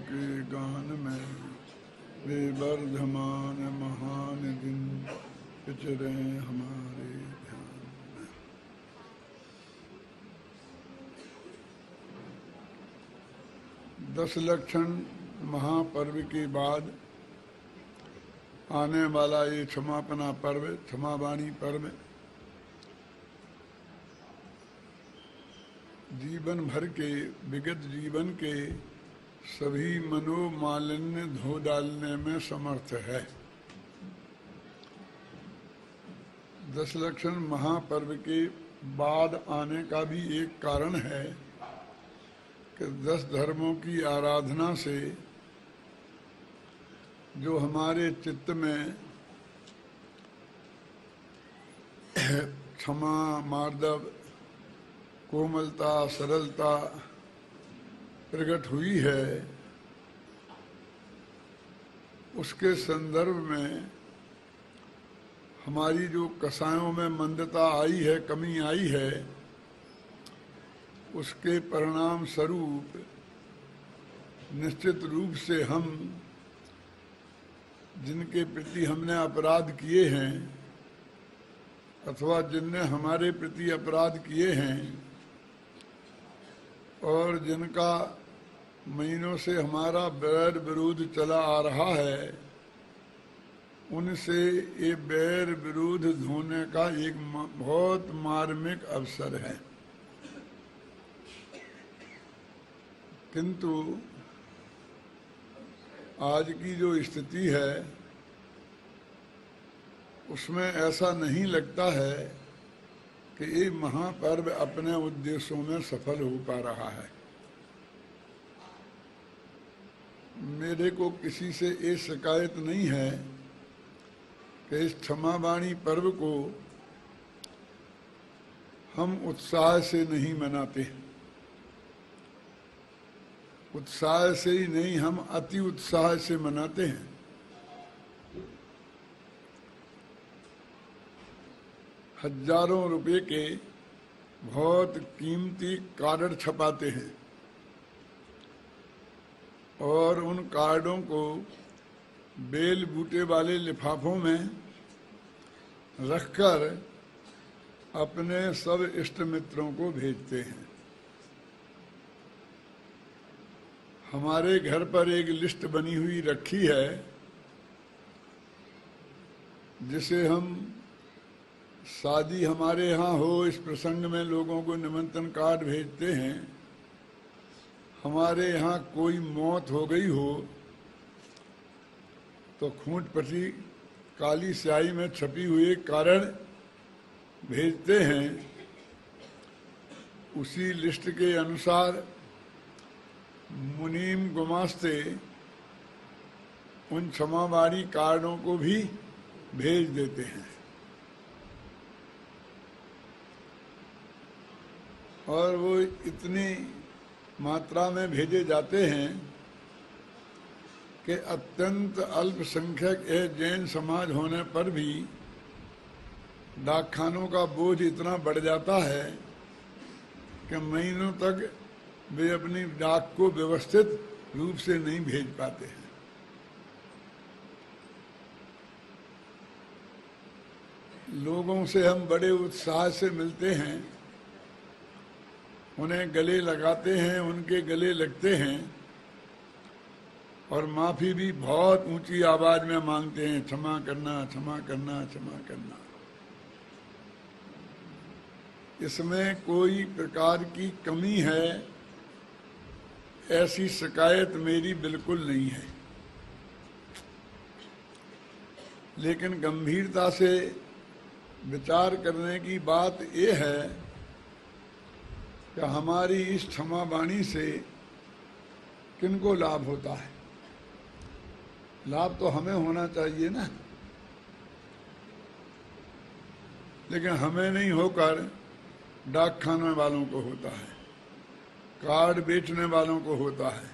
के गान में वे वर्धमान महान दिन पिचरे हमारे ध्यान में। दस लक्षण महापर्व के बाद आने वाला ये क्षमापना पर्व, क्षमावाणी पर्व जीवन भर के, विगत जीवन के सभी मनोमालिन्य धो डालने में समर्थ है। दस लक्षण महापर्व के बाद आने का भी एक कारण है कि 10 धर्मों की आराधना से जो हमारे चित्त में क्षमा, मार्दव, कोमलता, सरलता प्रकट हुई है, उसके संदर्भ में हमारी जो कसायों में मंदता आई है, कमी आई है, उसके परिणाम स्वरूप निश्चित रूप से हम जिनके प्रति हमने अपराध किए हैं अथवा जिनने हमारे प्रति अपराध किए हैं और जिनका महीनों से हमारा बैर विरोध चला आ रहा है, उनसे ये बैर विरोध धोने का एक बहुत मार्मिक अवसर है। किंतु आज की जो स्थिति है उसमें ऐसा नहीं लगता है कि ये महापर्व अपने उद्देश्यों में सफल हो पा रहा है। मेरे को किसी से ये शिकायत नहीं है कि इस क्षमावाणी पर्व को हम उत्साह से नहीं मनाते। उत्साह से ही नहीं, हम अति उत्साह से मनाते हैं। हजारों रुपए के बहुत कीमती कार्ड छपाते हैं और उन कार्डों को बेल बूटे वाले लिफाफों में रखकर अपने सब इष्ट मित्रों को भेजते हैं। हमारे घर पर एक लिस्ट बनी हुई रखी है जिसे हम शादी हमारे यहाँ हो, इस प्रसंग में लोगों को निमंत्रण कार्ड भेजते हैं। हमारे यहाँ कोई मौत हो गई हो तो खूंट पटी काली स्याही में छपी हुई कारण भेजते हैं। उसी लिस्ट के अनुसार मुनीम गुमास्ते उन क्षमावाणी कार्डों को भी भेज देते हैं और वो इतनी मात्रा में भेजे जाते हैं कि अत्यंत अल्पसंख्यक जैन समाज होने पर भी डाकखानों का बोझ इतना बढ़ जाता है कि महीनों तक वे अपनी डाक को व्यवस्थित रूप से नहीं भेज पाते हैं। लोगों से हम बड़े उत्साह से मिलते हैं, उन्हें गले लगाते हैं, उनके गले लगते हैं और माफी भी बहुत ऊंची आवाज में मांगते हैं, क्षमा करना, क्षमा करना, क्षमा करना। इसमें कोई प्रकार की कमी है ऐसी शिकायत मेरी बिल्कुल नहीं है, लेकिन गंभीरता से विचार करने की बात यह है कि हमारी इस क्षमावाणी से किनको लाभ होता है। लाभ तो हमें होना चाहिए ना, लेकिन हमें नहीं होकर डाक खाने वालों को होता है, कार्ड बेचने वालों को होता है,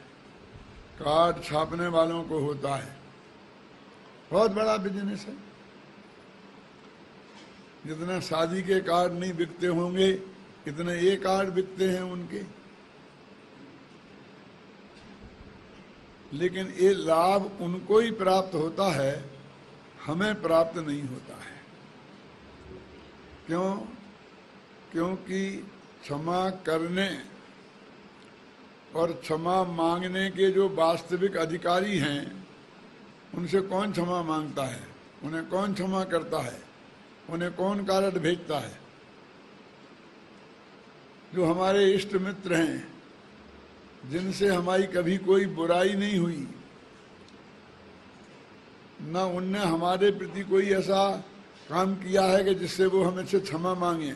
कार्ड छापने वालों को होता है। बहुत बड़ा बिजनेस है। जितना शादी के कार्ड नहीं बिकते होंगे इतने ये कार्ड बिकते हैं उनके। लेकिन ये लाभ उनको ही प्राप्त होता है, हमें प्राप्त नहीं होता है। क्यों? क्योंकि क्षमा करने और क्षमा मांगने के जो वास्तविक अधिकारी हैं, उनसे कौन क्षमा मांगता है? उन्हें कौन क्षमा करता है? उन्हें कौन कारण भेजता है? जो हमारे इष्ट मित्र हैं, जिनसे हमारी कभी कोई बुराई नहीं हुई, न उनने हमारे प्रति कोई ऐसा काम किया है कि जिससे वो हमसे क्षमा मांगे,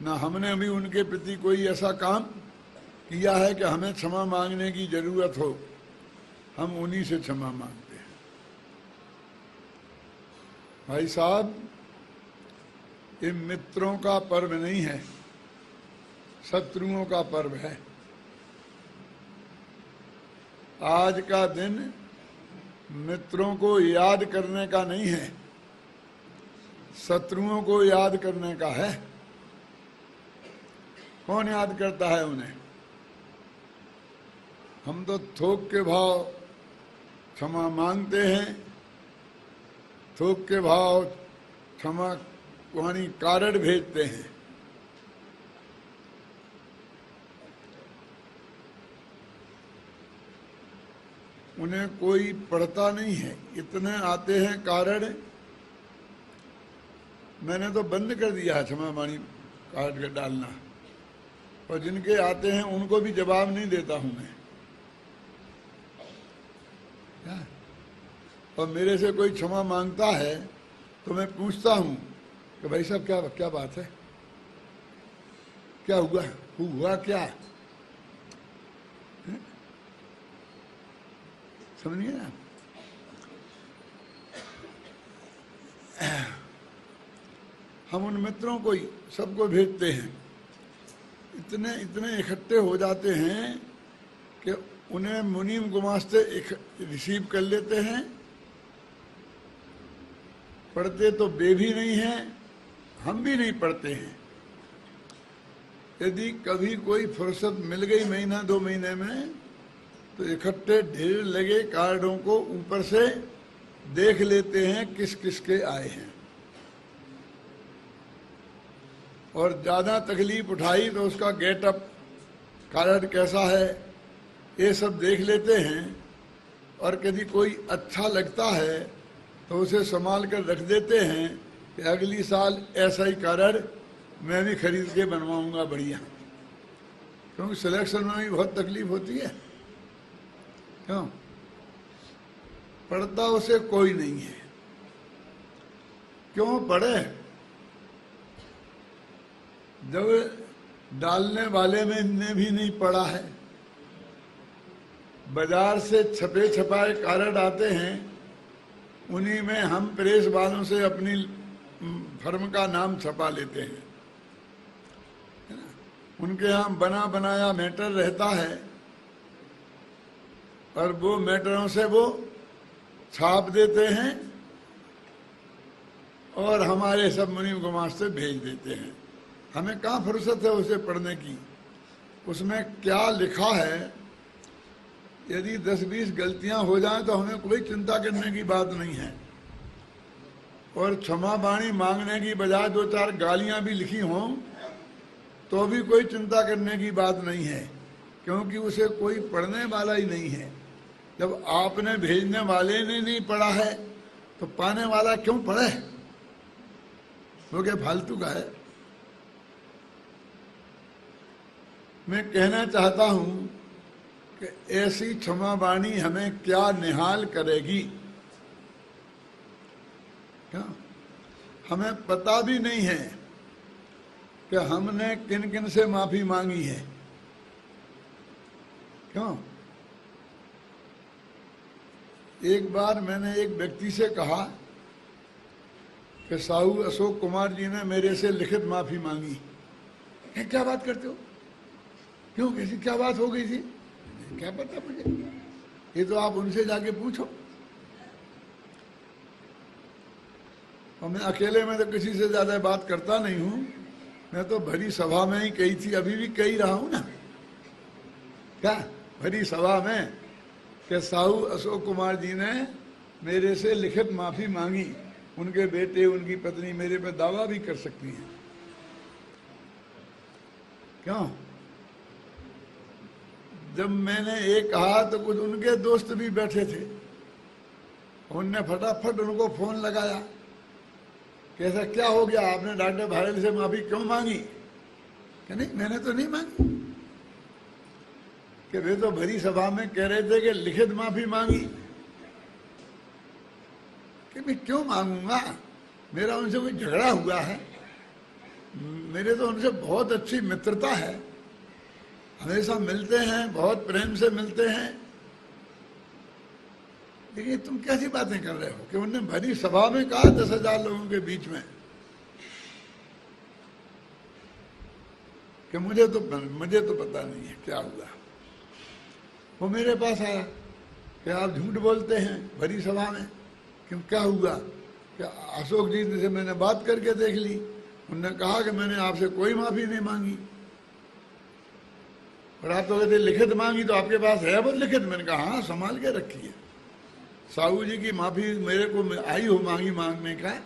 न हमने भी उनके प्रति कोई ऐसा काम किया है कि हमें क्षमा मांगने की जरूरत हो। हम उन्हीं से क्षमा मांगते हैं। भाई साहब, ये मित्रों का पर्व नहीं है, शत्रुओं का पर्व है। आज का दिन मित्रों को याद करने का नहीं है, शत्रुओं को याद करने का है। कौन याद करता है उन्हें? हम तो थोक के भाव क्षमा मांगते हैं, थोक के भाव क्षमा वाणी कारण भेजते हैं। उन्हें कोई पढ़ता नहीं है, इतने आते हैं कारण। मैंने तो बंद कर दिया है क्षमा वाणी कार्ड का डालना, और जिनके आते हैं उनको भी जवाब नहीं देता हूं मैं। और मेरे से कोई क्षमा मांगता है तो मैं पूछता हूं कि भाई साहब क्या क्या बात है, क्या हुआ क्या? समझिए ना। हम उन मित्रों को ही सबको भेजते हैं, इतने इतने इकट्ठे हो जाते हैं कि उन्हें मुनीम गुमास्ते रिसीव कर लेते हैं। पढ़ते तो वे भी नहीं हैं, हम भी नहीं पढ़ते हैं। यदि कभी कोई फुर्सत मिल गई महीना 2 महीने में, तो इकट्ठे ढेर लगे कार्डों को ऊपर से देख लेते हैं किस किस के आए हैं। और ज्यादा तकलीफ उठाई तो उसका गेटअप, कार्ड कैसा है, ये सब देख लेते हैं। और यदि कोई अच्छा लगता है तो उसे संभाल कर रख देते हैं कि अगली साल ऐसा ही कार्ड मैं भी खरीद के बनवाऊंगा बढ़िया। क्योंकि सिलेक्शन में भी बहुत तकलीफ होती है। क्यों? पढ़ता उसे कोई नहीं है। क्यों पढ़े? जब डालने वाले में ने भी नहीं पढ़ा है। बाजार से छपे छपाए कार्ड आते हैं, उन्हीं में हम प्रेस वालों से अपनी फर्म का नाम छपा लेते हैं। उनके यहाँ बना बनाया मैटर रहता है, और वो मैटरों से वो छाप देते हैं और हमारे सब मुनीम गुमास्ते भेज देते हैं। हमें कहाँ फुर्सत है उसे पढ़ने की? उसमें क्या लिखा है, यदि 10-20 गलतियां हो जाएं तो हमें कोई चिंता करने की बात नहीं है। और क्षमा वाणी मांगने की बजाय 2-4 गालियां भी लिखी हों तो भी कोई चिंता करने की बात नहीं है, क्योंकि उसे कोई पढ़ने वाला ही नहीं है। जब आपने भेजने वाले ने नहीं पढ़ा है तो पाने वाला क्यों पढ़े? वो क्या फालतू का है? मैं कहना चाहता हूं कि ऐसी क्षमा वाणी हमें क्या निहाल करेगी? क्या हमें पता भी नहीं है कि हमने किन किन से माफी मांगी है? क्यों? एक बार मैंने एक व्यक्ति से कहा कि साहू अशोक कुमार जी ने मेरे से लिखित माफी मांगी है। क्या बात करते हो? क्यों, कैसी क्या बात हो गई थी? क्या पता मुझे, ये तो आप उनसे जाके पूछो। और मैं अकेले में तो किसी से ज्यादा बात करता नहीं हूं। मैं तो भरी सभा में ही कही थी, अभी भी कही रहा हूं ना। क्या भरी सभा में कि साहू अशोक कुमार जी ने मेरे से लिखित माफी मांगी, उनके बेटे उनकी पत्नी मेरे पे दावा भी कर सकती हैं। क्यों? जब मैंने ये कहा तो कुछ उनके दोस्त भी बैठे थे, उनने फटाफट उनको फोन लगाया कि ऐसा क्या हो गया, आपने डॉक्टर भारत से माफी क्यों मांगी? कि नहीं, मैंने तो नहीं मांगी। कि वे तो भरी सभा में कह रहे थे कि लिखित माफी मांगी। कि मैं क्यों मांगूंगा, मेरा उनसे कोई झगड़ा हुआ है? मेरे तो उनसे बहुत अच्छी मित्रता है, हमेशा मिलते हैं, बहुत प्रेम से मिलते हैं। लेकिन तुम कैसी बातें कर रहे हो कि उन्होंने भरी सभा में कहा 10,000 लोगों के बीच में कि मुझे तो पता नहीं है क्या हुआ। वो मेरे पास आया कि आप झूठ बोलते हैं भरी सभा में, क्यों, क्या हुआ? कि अशोक जी से मैंने बात करके देख ली, उन्होंने कहा कि मैंने आपसे कोई माफी नहीं मांगी, और आप तो कहते लिखित मांगी, तो आपके पास है वो लिखित? मैंने कहा हाँ, संभाल के रखी है। साहू जी की माफी मेरे को आई हो मांगी मांगने का,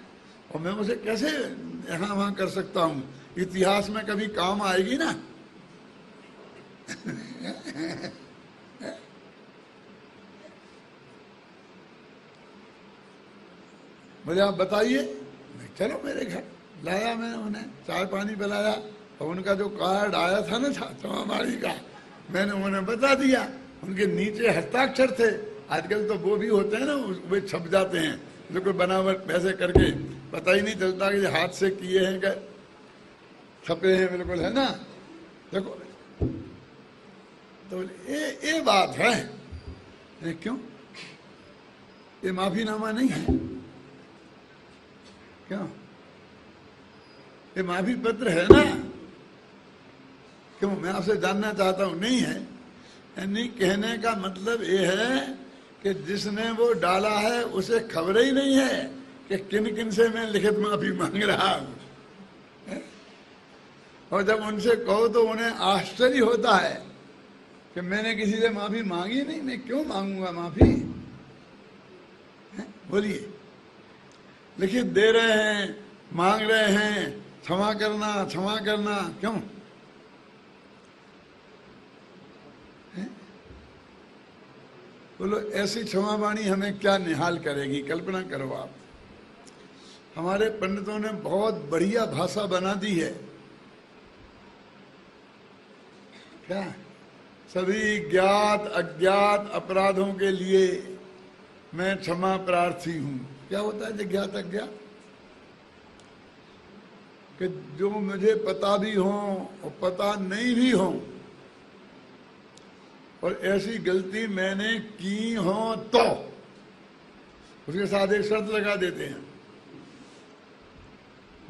और मैं उसे कैसे यहाँ वहां कर सकता हूँ? इतिहास में कभी काम आएगी ना। मुझे आप बताइए। चलो मेरे घर लाया, मैंने उन्हें चाय पानी पिलाया, और उनका जो कार्ड आया था ना क्षमाबाणी का, मैंने उन्हें बता दिया। उनके नीचे हस्ताक्षर थे, आजकल तो वो भी होते हैं ना, वे छप जाते हैं, जो कोई बनावट पैसे करके पता ही नहीं चलता कि हाथ से किए हैं, क्या छपे हैं, बिल्कुल, है ना। देखो, तो ये बात है। क्यों? ये माफीनामा नहीं है? क्यों? ये माफी पत्र है ना? क्यों? मैं आपसे जानना चाहता हूं। नहीं है, यानी कहने का मतलब ये है कि जिसने वो डाला है उसे खबर ही नहीं है कि किन किन से मैं लिखित माफी मांग रहा हूं। और जब उनसे कहो तो उन्हें आश्चर्य होता है कि मैंने किसी से माफी मांगी नहीं, मैं क्यों मांगूंगा माफी? बोलिए, लिखित दे रहे हैं, मांग रहे हैं, क्षमा करना, क्षमा करना, क्यों? बोलो, ऐसी क्षमावाणी हमें क्या निहाल करेगी? कल्पना करो आप। हमारे पंडितों ने बहुत बढ़िया भाषा बना दी है। क्या? सभी ज्ञात अज्ञात अपराधों के लिए मैं क्षमा प्रार्थी हूं। क्या होता है ज्ञात अज्ञात? कि जो मुझे पता भी हो और पता नहीं भी हो, और ऐसी गलती मैंने की हो तो उसके साथ एक शर्त लगा देते हैं,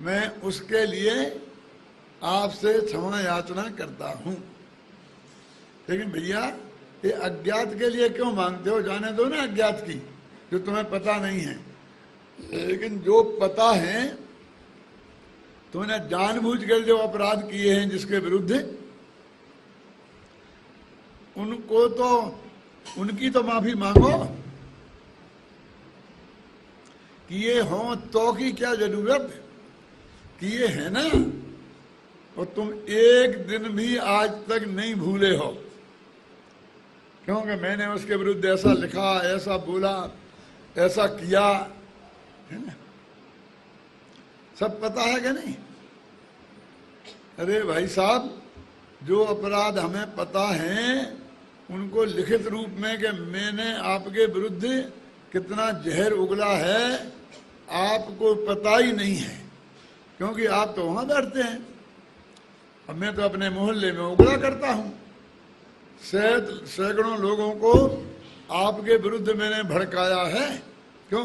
मैं उसके लिए आपसे क्षमा याचना करता हूं। लेकिन भैया, ये अज्ञात के लिए क्यों मांगते हो? जाने दो ना अज्ञात की, जो तुम्हें पता नहीं है। लेकिन जो पता है, तुमने जानबूझकर जो अपराध किए हैं जिसके विरुद्ध, उनको तो, उनकी तो माफी मांगो। किए हो तो की क्या जरूरत? किए है ना, और तुम एक दिन भी आज तक नहीं भूले हो, क्योंकि मैंने उसके विरुद्ध ऐसा लिखा, ऐसा बोला, ऐसा किया, है ना? सब पता है कि नहीं? अरे भाई साहब, जो अपराध हमें पता है उनको लिखित रूप में कि मैंने आपके विरुद्ध कितना जहर उगला है आपको पता ही नहीं है, क्योंकि आप तो वहां बैठते हैं। अब मैं तो अपने मोहल्ले में उगला करता हूं, सैकड़ों लोगों को आपके विरुद्ध मैंने भड़काया है। क्यों?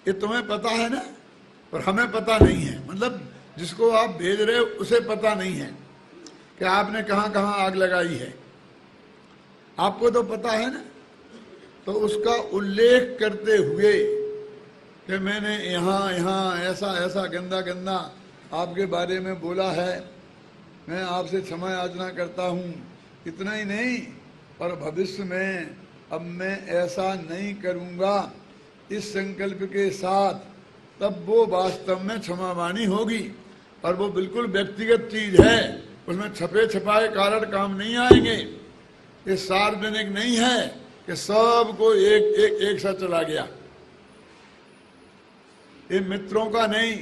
ये तुम्हें पता है ना, और हमें पता नहीं है। मतलब जिसको आप भेज रहे हो उसे पता नहीं है कि आपने कहां कहां आग लगाई है। आपको तो पता है ना, तो उसका उल्लेख करते हुए कि मैंने यहाँ यहाँ ऐसा ऐसा गंदा गंदा आपके बारे में बोला है, मैं आपसे क्षमा याचना करता हूँ। इतना ही नहीं, और भविष्य में अब मैं ऐसा नहीं करूंगा इस संकल्प के साथ, तब वो वास्तव में क्षमावाणी होगी। और वो बिल्कुल व्यक्तिगत चीज है, उसमें छपे छपाए कारण काम नहीं आएंगे। ये सार्वजनिक नहीं है कि सबको एक साथ चला गया। ये मित्रों का नहीं,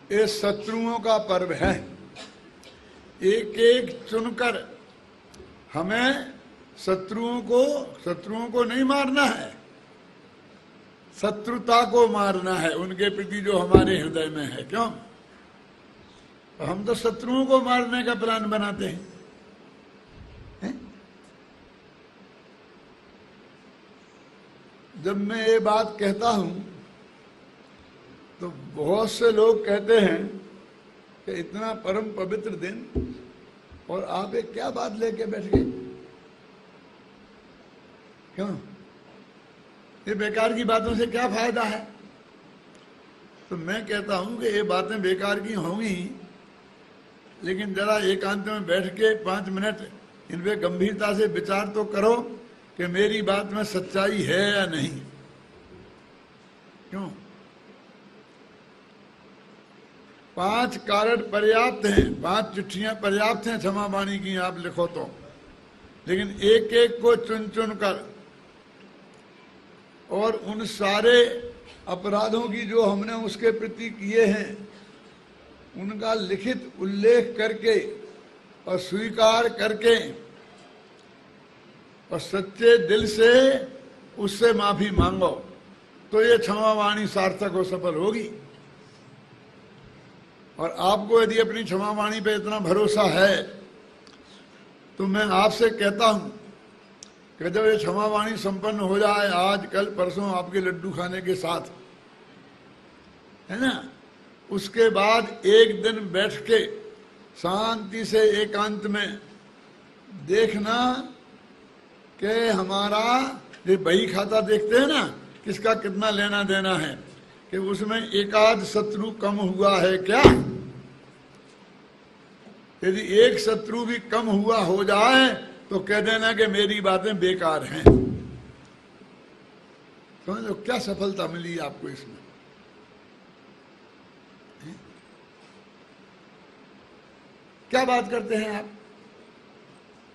ये शत्रुओं का पर्व है। एक एक चुनकर हमें शत्रुओं को नहीं मारना है, शत्रुता को मारना है उनके प्रति जो हमारे हृदय में है। क्यों? तो हम तो शत्रुओं को मारने का प्लान बनाते हैं, हैं? जब मैं ये बात कहता हूं तो बहुत से लोग कहते हैं कि इतना परम पवित्र दिन और आप एक क्या बात लेके बैठ गए, क्यों? ये बेकार की बातों से क्या फायदा है? तो मैं कहता हूं कि ये बातें बेकार की होंगी, लेकिन जरा एकांत में बैठ के 5 मिनट इन पे गंभीरता से विचार तो करो कि मेरी बात में सच्चाई है या नहीं। क्यों? 5 कारण पर्याप्त हैं, 5 चिट्ठियां पर्याप्त हैं क्षमावाणी की, आप लिखो तो। लेकिन एक एक को चुन चुन कर और उन सारे अपराधों की जो हमने उसके प्रति किए हैं उनका लिखित उल्लेख करके और स्वीकार करके और सच्चे दिल से उससे माफी मांगो, तो ये क्षमावाणी सार्थक और सफल होगी। और आपको यदि अपनी क्षमावाणी पे इतना भरोसा है तो मैं आपसे कहता हूं कि जब ये क्षमावाणी संपन्न हो जाए, आज कल परसों आपके लड्डू खाने के साथ, है ना, उसके बाद एक दिन बैठ के शांति से एकांत में देखना कि हमारा ये बही खाता देखते हैं ना, किसका कितना लेना देना है, कि उसमें एकाध शत्रु कम हुआ है क्या। यदि एक शत्रु भी कम हुआ हो जाए तो कह देना कि मेरी बातें बेकार हैं। समझ लो क्या सफलता मिली आपको इसमें। क्या बात करते हैं आप?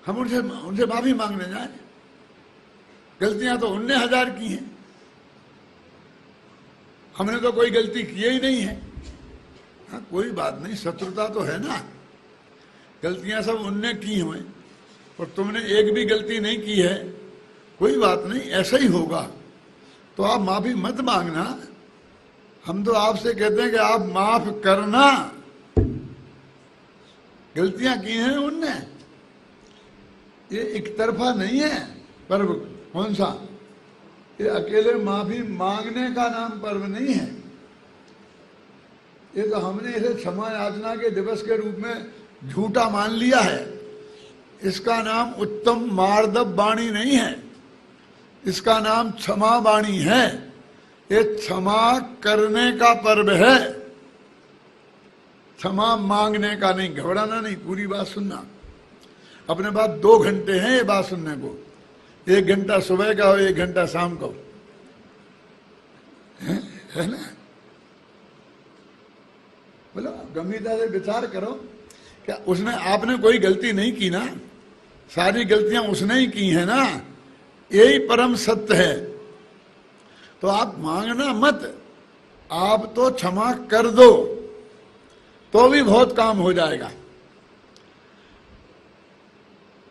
हम उनसे माफी मांगने जाए, गलतियां तो उनने 1000 की हैं, हमने तो कोई गलती की ही नहीं है। हाँ, कोई बात नहीं, शत्रुता तो है ना, गलतियां सब उनने की हुई और तुमने एक भी गलती नहीं की है, कोई बात नहीं, ऐसा ही होगा। तो आप माफी मत मांगना, हम तो आपसे कहते हैं कि आप माफ करना। गलतियां की हैं उनने, ये एक तरफा नहीं है पर्व। कौन सा? ये अकेले माफी मांगने का नाम पर्व नहीं है। ये तो हमने इसे क्षमा याचना के दिवस के रूप में झूठा मान लिया है। इसका नाम उत्तम मार्दव वाणी नहीं है, इसका नाम क्षमा वाणी है। ये क्षमा करने का पर्व है, क्षमा मांगने का नहीं। घबराना नहीं, पूरी बात सुनना। अपने पास 2 घंटे हैं ये बात सुनने को, 1 घंटा सुबह का हो, 1 घंटा शाम को, है ना। बोलो, गंभीरता से विचार करो, क्या उसने आपने कोई गलती नहीं की ना, सारी गलतियां उसने ही की है ना, यही परम सत्य है। तो आप मांगना मत, आप तो क्षमा कर दो तो भी बहुत काम हो जाएगा।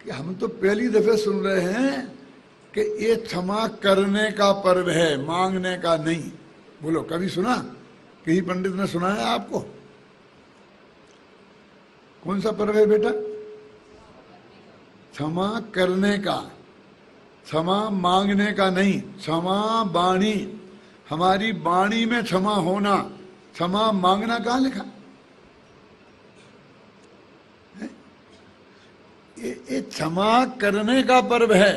कि हम तो पहली दफे सुन रहे हैं कि ये क्षमा करने का पर्व है, मांगने का नहीं। बोलो, कभी सुना? किसी पंडित ने सुनाया आपको? कौन सा पर्व है बेटा? क्षमा करने का, क्षमा मांगने का नहीं। क्षमा वाणी, हमारी वाणी में क्षमा होना, क्षमा मांगना कहाँ लिखा? ये क्षमा करने का पर्व है,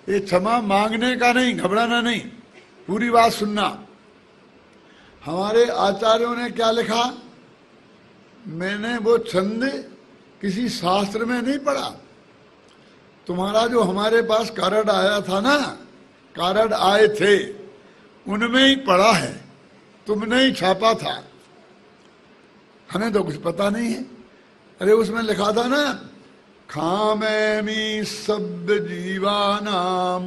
ये क्षमा मांगने का नहीं। घबराना नहीं, पूरी बात सुनना। हमारे आचार्यों ने क्या लिखा, मैंने वो छंद किसी शास्त्र में नहीं पढ़ा, तुम्हारा जो हमारे पास कार्ड आया था ना, कार्ड आए थे, उनमें ही पड़ा है, तुमने ही छापा था, हमें तो कुछ पता नहीं है। अरे उसमें लिखा था ना, खामेमी सब जीवानाम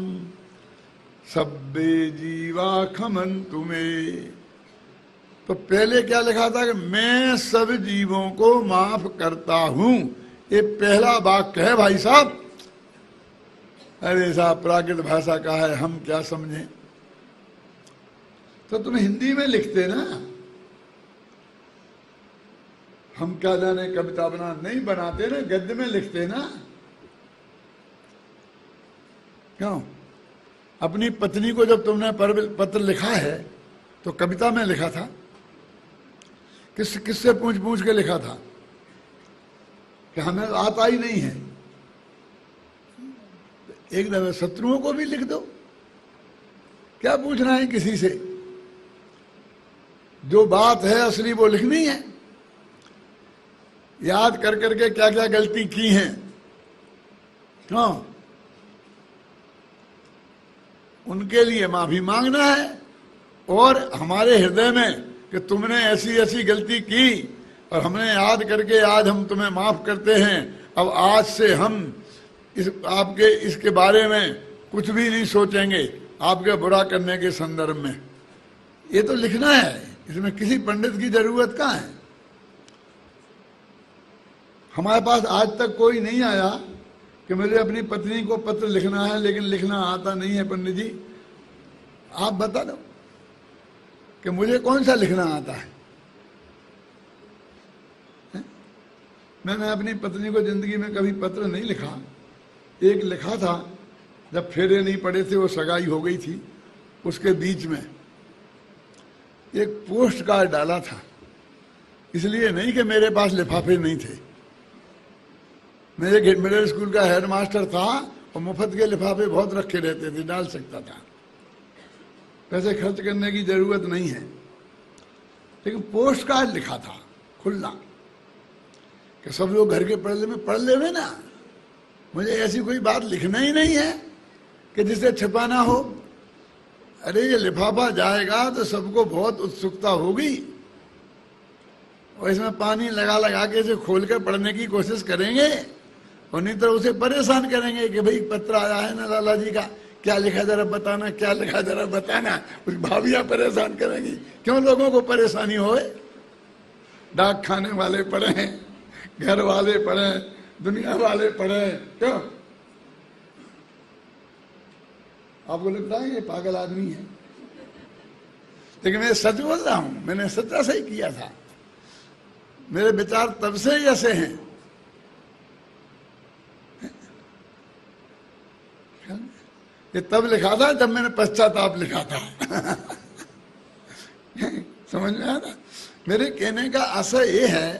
सब्बे जीवा खमन तुम्हें। तो पहले क्या लिखा था कि मैं सब जीवों को माफ करता हूं, ये पहला वाक्य है भाई साहब। अरे साहब प्राकृत भाषा का है, हम क्या समझें। तो तुम हिंदी में लिखते ना, हम क्या जाने कविता बना, नहीं बनाते ना, गद्य में लिखते ना। क्यों? अपनी पत्नी को जब तुमने पत्र लिखा है तो कविता में लिखा था, किससे पूछ पूछ के लिखा था कि हमें आता ही नहीं है। एक दफे शत्रुओं को भी लिख दो, क्या पूछना है किसी से। जो बात है असली वो लिखनी है। याद कर करके क्या क्या गलती की हैं, हाँ, उनके लिए माफी मांगना है। और हमारे हृदय में कि तुमने ऐसी ऐसी गलती की और हमने याद करके आज हम तुम्हें माफ करते हैं, अब आज से हम आपके इसके बारे में कुछ भी नहीं सोचेंगे आपके बुरा करने के संदर्भ में। ये तो लिखना है, इसमें किसी पंडित की जरूरत कहाँ है। हमारे पास आज तक कोई नहीं आया कि मुझे अपनी पत्नी को पत्र लिखना है लेकिन लिखना आता नहीं है। पंडित जी आप बता दो कि मुझे कौन सा लिखना आता है। मैंने अपनी पत्नी को जिंदगी में कभी पत्र नहीं लिखा। एक लिखा था जब फेरे नहीं पड़े थे, वो सगाई हो गई थी, उसके बीच में एक पोस्ट कार्ड डाला था। इसलिए नहीं कि मेरे पास लिफाफे नहीं थे, मैं एक मिडिल स्कूल का हेडमास्टर था और मुफ्त के लिफाफे बहुत रखे रहते थे, डाल सकता था, पैसे खर्च करने की जरूरत नहीं है। लेकिन पोस्ट कार्ड लिखा था खुला कि सब लोग घर के पर्दे में पढ़ ले ना, मुझे ऐसी कोई बात लिखना ही नहीं है कि जिसे छिपाना हो। अरे ये लिफाफा जाएगा तो सबको बहुत उत्सुकता होगी और इसमें पानी लगा लगा के इसे खोल कर पढ़ने की कोशिश करेंगे और नहीं तो उसे परेशान करेंगे कि भाई पत्र आया है ना लाला जी का, क्या लिखा जरा बताना, क्या लिखा जरा बताना। उस भाभियां परेशान करेंगी। क्यों लोगों को परेशानी होए? डाक खाने वाले पढ़े, घर वाले पढ़े, दुनिया वाले पढ़े, क्यों? आपको लगता है ये पागल आदमी है, लेकिन मैं सच बोल रहा हूं, मैंने सच्चा सही किया था। मेरे विचार तब से ही ऐसे हैं। ये तब लिखा था जब मैंने पश्चाताप लिखा था। समझ में आया? मेरे कहने का आशय ये है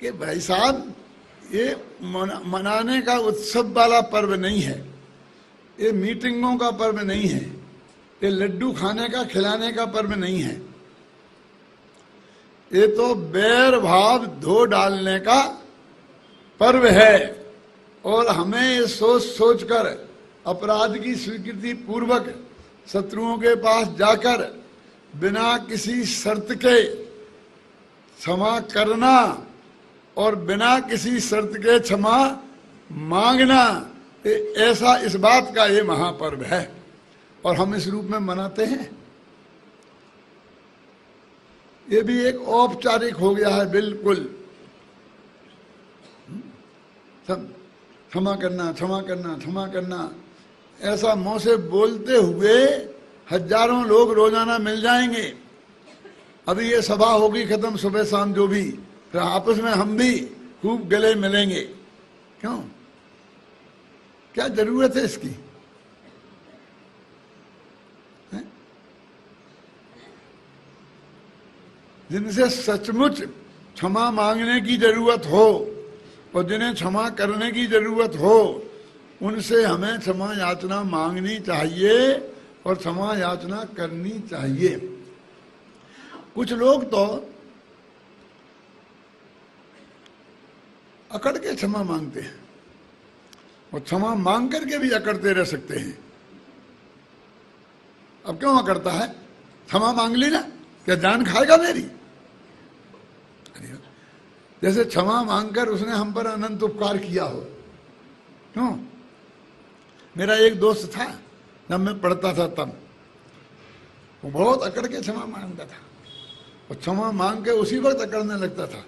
कि भाई साहब ये मनाने का उत्सव वाला पर्व नहीं है, ये मीटिंगों का पर्व नहीं है, ये लड्डू खाने का खिलाने का पर्व नहीं है। ये तो बैर भाव धो डालने का पर्व है। और हमें ये सोच सोच कर अपराध की स्वीकृति पूर्वक शत्रुओं के पास जाकर बिना किसी शर्त के क्षमा करना और बिना किसी शर्त के क्षमा मांगना, ऐसा इस बात का ये महापर्व है और हम इस रूप में मनाते हैं। ये भी एक औपचारिक हो गया है बिल्कुल। सब क्षमा करना, क्षमा करना, क्षमा करना, ऐसा मुंह से बोलते हुए हजारों लोग रोजाना मिल जाएंगे। अभी ये सभा होगी खत्म सुबह शाम जो भी, फिर आपस में हम भी खूब गले मिलेंगे। क्यों? क्या जरूरत है इसकी? जिनसे सचमुच क्षमा मांगने की जरूरत हो और जिन्हें क्षमा करने की जरूरत हो, उनसे हमें क्षमा याचना मांगनी चाहिए और क्षमा याचना करनी चाहिए। कुछ लोग तो अकड़ के क्षमा मांगते हैं। और क्षमा मांग करके भी अकड़ते रह सकते हैं। अब क्यों अकड़ता है? क्षमा मांग ली ना, क्या जान खाएगा मेरी? जैसे क्षमा मांगकर उसने हम पर अनंत उपकार किया हो। क्यों? मेरा एक दोस्त था, जब मैं पढ़ता था तब, वो बहुत अकड़ के क्षमा मांगता था, और क्षमा मांग के उसी वक्त अकड़ने लगता था।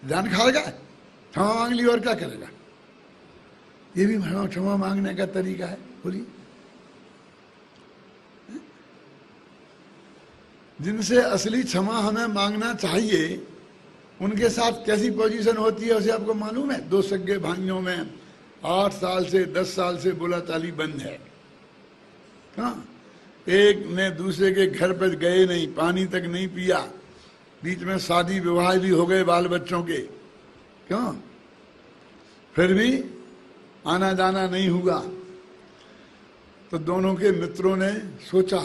जान खाएगा, क्षमा मांग ली और क्या करेगा? ये भी क्षमा मांगने का तरीका है? बोलिए। जिनसे असली क्षमा हमें मांगना चाहिए, उनके साथ कैसी पोजीशन होती है उसे आपको मालूम है? दो सगे भाइयों में 8 साल से 10 साल से बोलाचाली बंद है। हाँ, एक ने दूसरे के घर पर गए नहीं, पानी तक नहीं पिया, बीच में शादी विवाह भी हो गए बाल बच्चों के। क्यों? फिर भी आना जाना नहीं हुआ। तो दोनों के मित्रों ने सोचा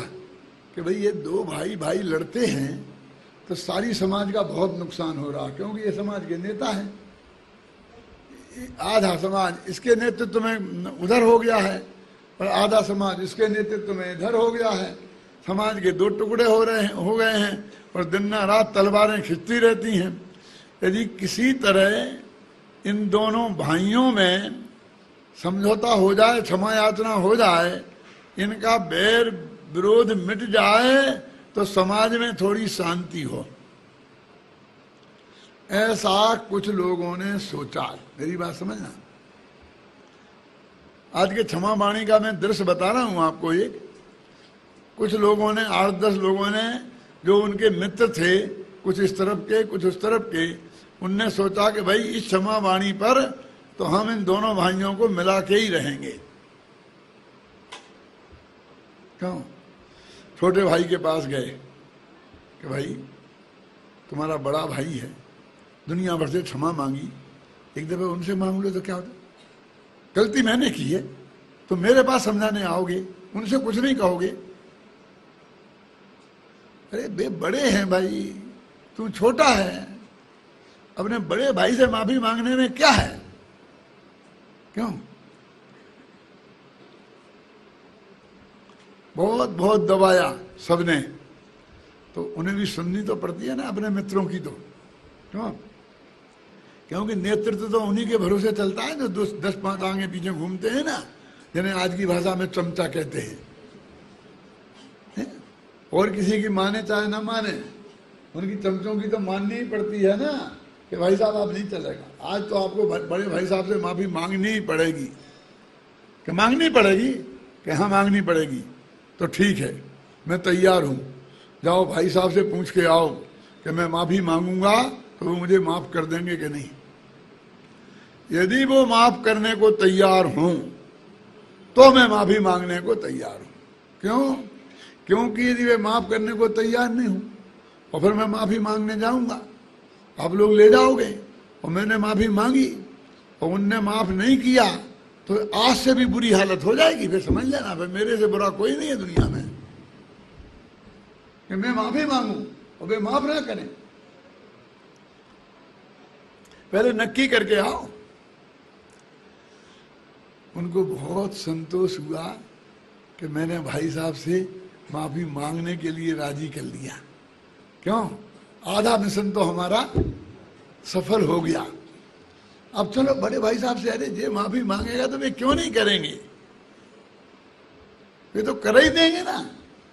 कि भाई ये दो भाई भाई लड़ते हैं तो सारी समाज का बहुत नुकसान हो रहा, क्योंकि ये समाज के नेता हैं। आधा समाज इसके नेतृत्व में उधर हो गया है और आधा समाज इसके नेतृत्व में इधर हो गया है। समाज के दो टुकड़े हो गए हैं और दिन रात तलवारें खिंचती रहती हैं। यदि किसी तरह इन दोनों भाइयों में समझौता हो जाए, क्षमा याचना हो जाए, इनका बैर विरोध मिट जाए तो समाज में थोड़ी शांति हो, ऐसा कुछ लोगों ने सोचा। मेरी बात समझना। आज के क्षमा वाणी का मैं दृश्य बता रहा हूं आपको। एक कुछ लोगों ने, 8-10 लोगों ने, जो उनके मित्र थे, कुछ इस तरफ के कुछ उस तरफ के, उनने सोचा कि भाई इस क्षमा वाणी पर तो हम इन दोनों भाइयों को मिला के ही रहेंगे। क्यों? छोटे भाई के पास गए कि भाई तुम्हारा बड़ा भाई है, दुनिया भर से क्षमा मांगी, एक दफे उनसे मांग लो तो क्या होता? गलती मैंने की है तो मेरे पास समझाने आओगे, उनसे कुछ नहीं कहोगे? अरे बे बड़े हैं भाई, तू छोटा है, अपने बड़े भाई से माफी मांगने में क्या है? क्यों? बहुत बहुत दबाया सबने, तो उन्हें भी सुननी तो पड़ती है ना अपने मित्रों की। तो क्यों? क्योंकि नेतृत्व तो उन्हीं के भरोसे चलता है जो 10-5 आगे पीछे घूमते हैं ना, जिन्हें आज की भाषा में चमचा कहते हैं। और किसी की माने चाहे ना माने, उनकी चमचों की तो माननी ही पड़ती है ना कि भाई साहब आप नहीं चलेगा। आज तो आपको बड़े भाई साहब से माफी मांगनी ही पड़ेगी। कि मांगनी पड़ेगी? कि हाँ मांगनी पड़ेगी। तो ठीक है, मैं तैयार हूं, जाओ भाई साहब से पूछ के आओ कि मैं माफी मांगूंगा तो वो मुझे माफ कर देंगे कि नहीं। यदि वो माफ करने को तैयार हों तो मैं माफी मांगने को तैयार हूं। क्यों? क्योंकि यदि वे माफ करने को तैयार नहीं हूं और फिर मैं माफी मांगने जाऊंगा, आप लोग ले जाओगे, और मैंने माफी मांगी और उनने माफ नहीं किया तो आज से भी बुरी हालत हो जाएगी। फिर समझ लेना, फिर मेरे से बुरा कोई नहीं है दुनिया में कि मैं माफी मांगू और वे माफ ना करें। पहले नक्की करके आओ। उनको बहुत संतोष हुआ कि मैंने भाई साहब से माफी मांगने के लिए राजी कर लिया। क्यों? आधा मिशन तो हमारा सफल हो गया। अब चलो बड़े भाई साहब से, अरे जे माफी मांगेगा तो वे क्यों नहीं करेंगे, वे तो कर ही देंगे ना,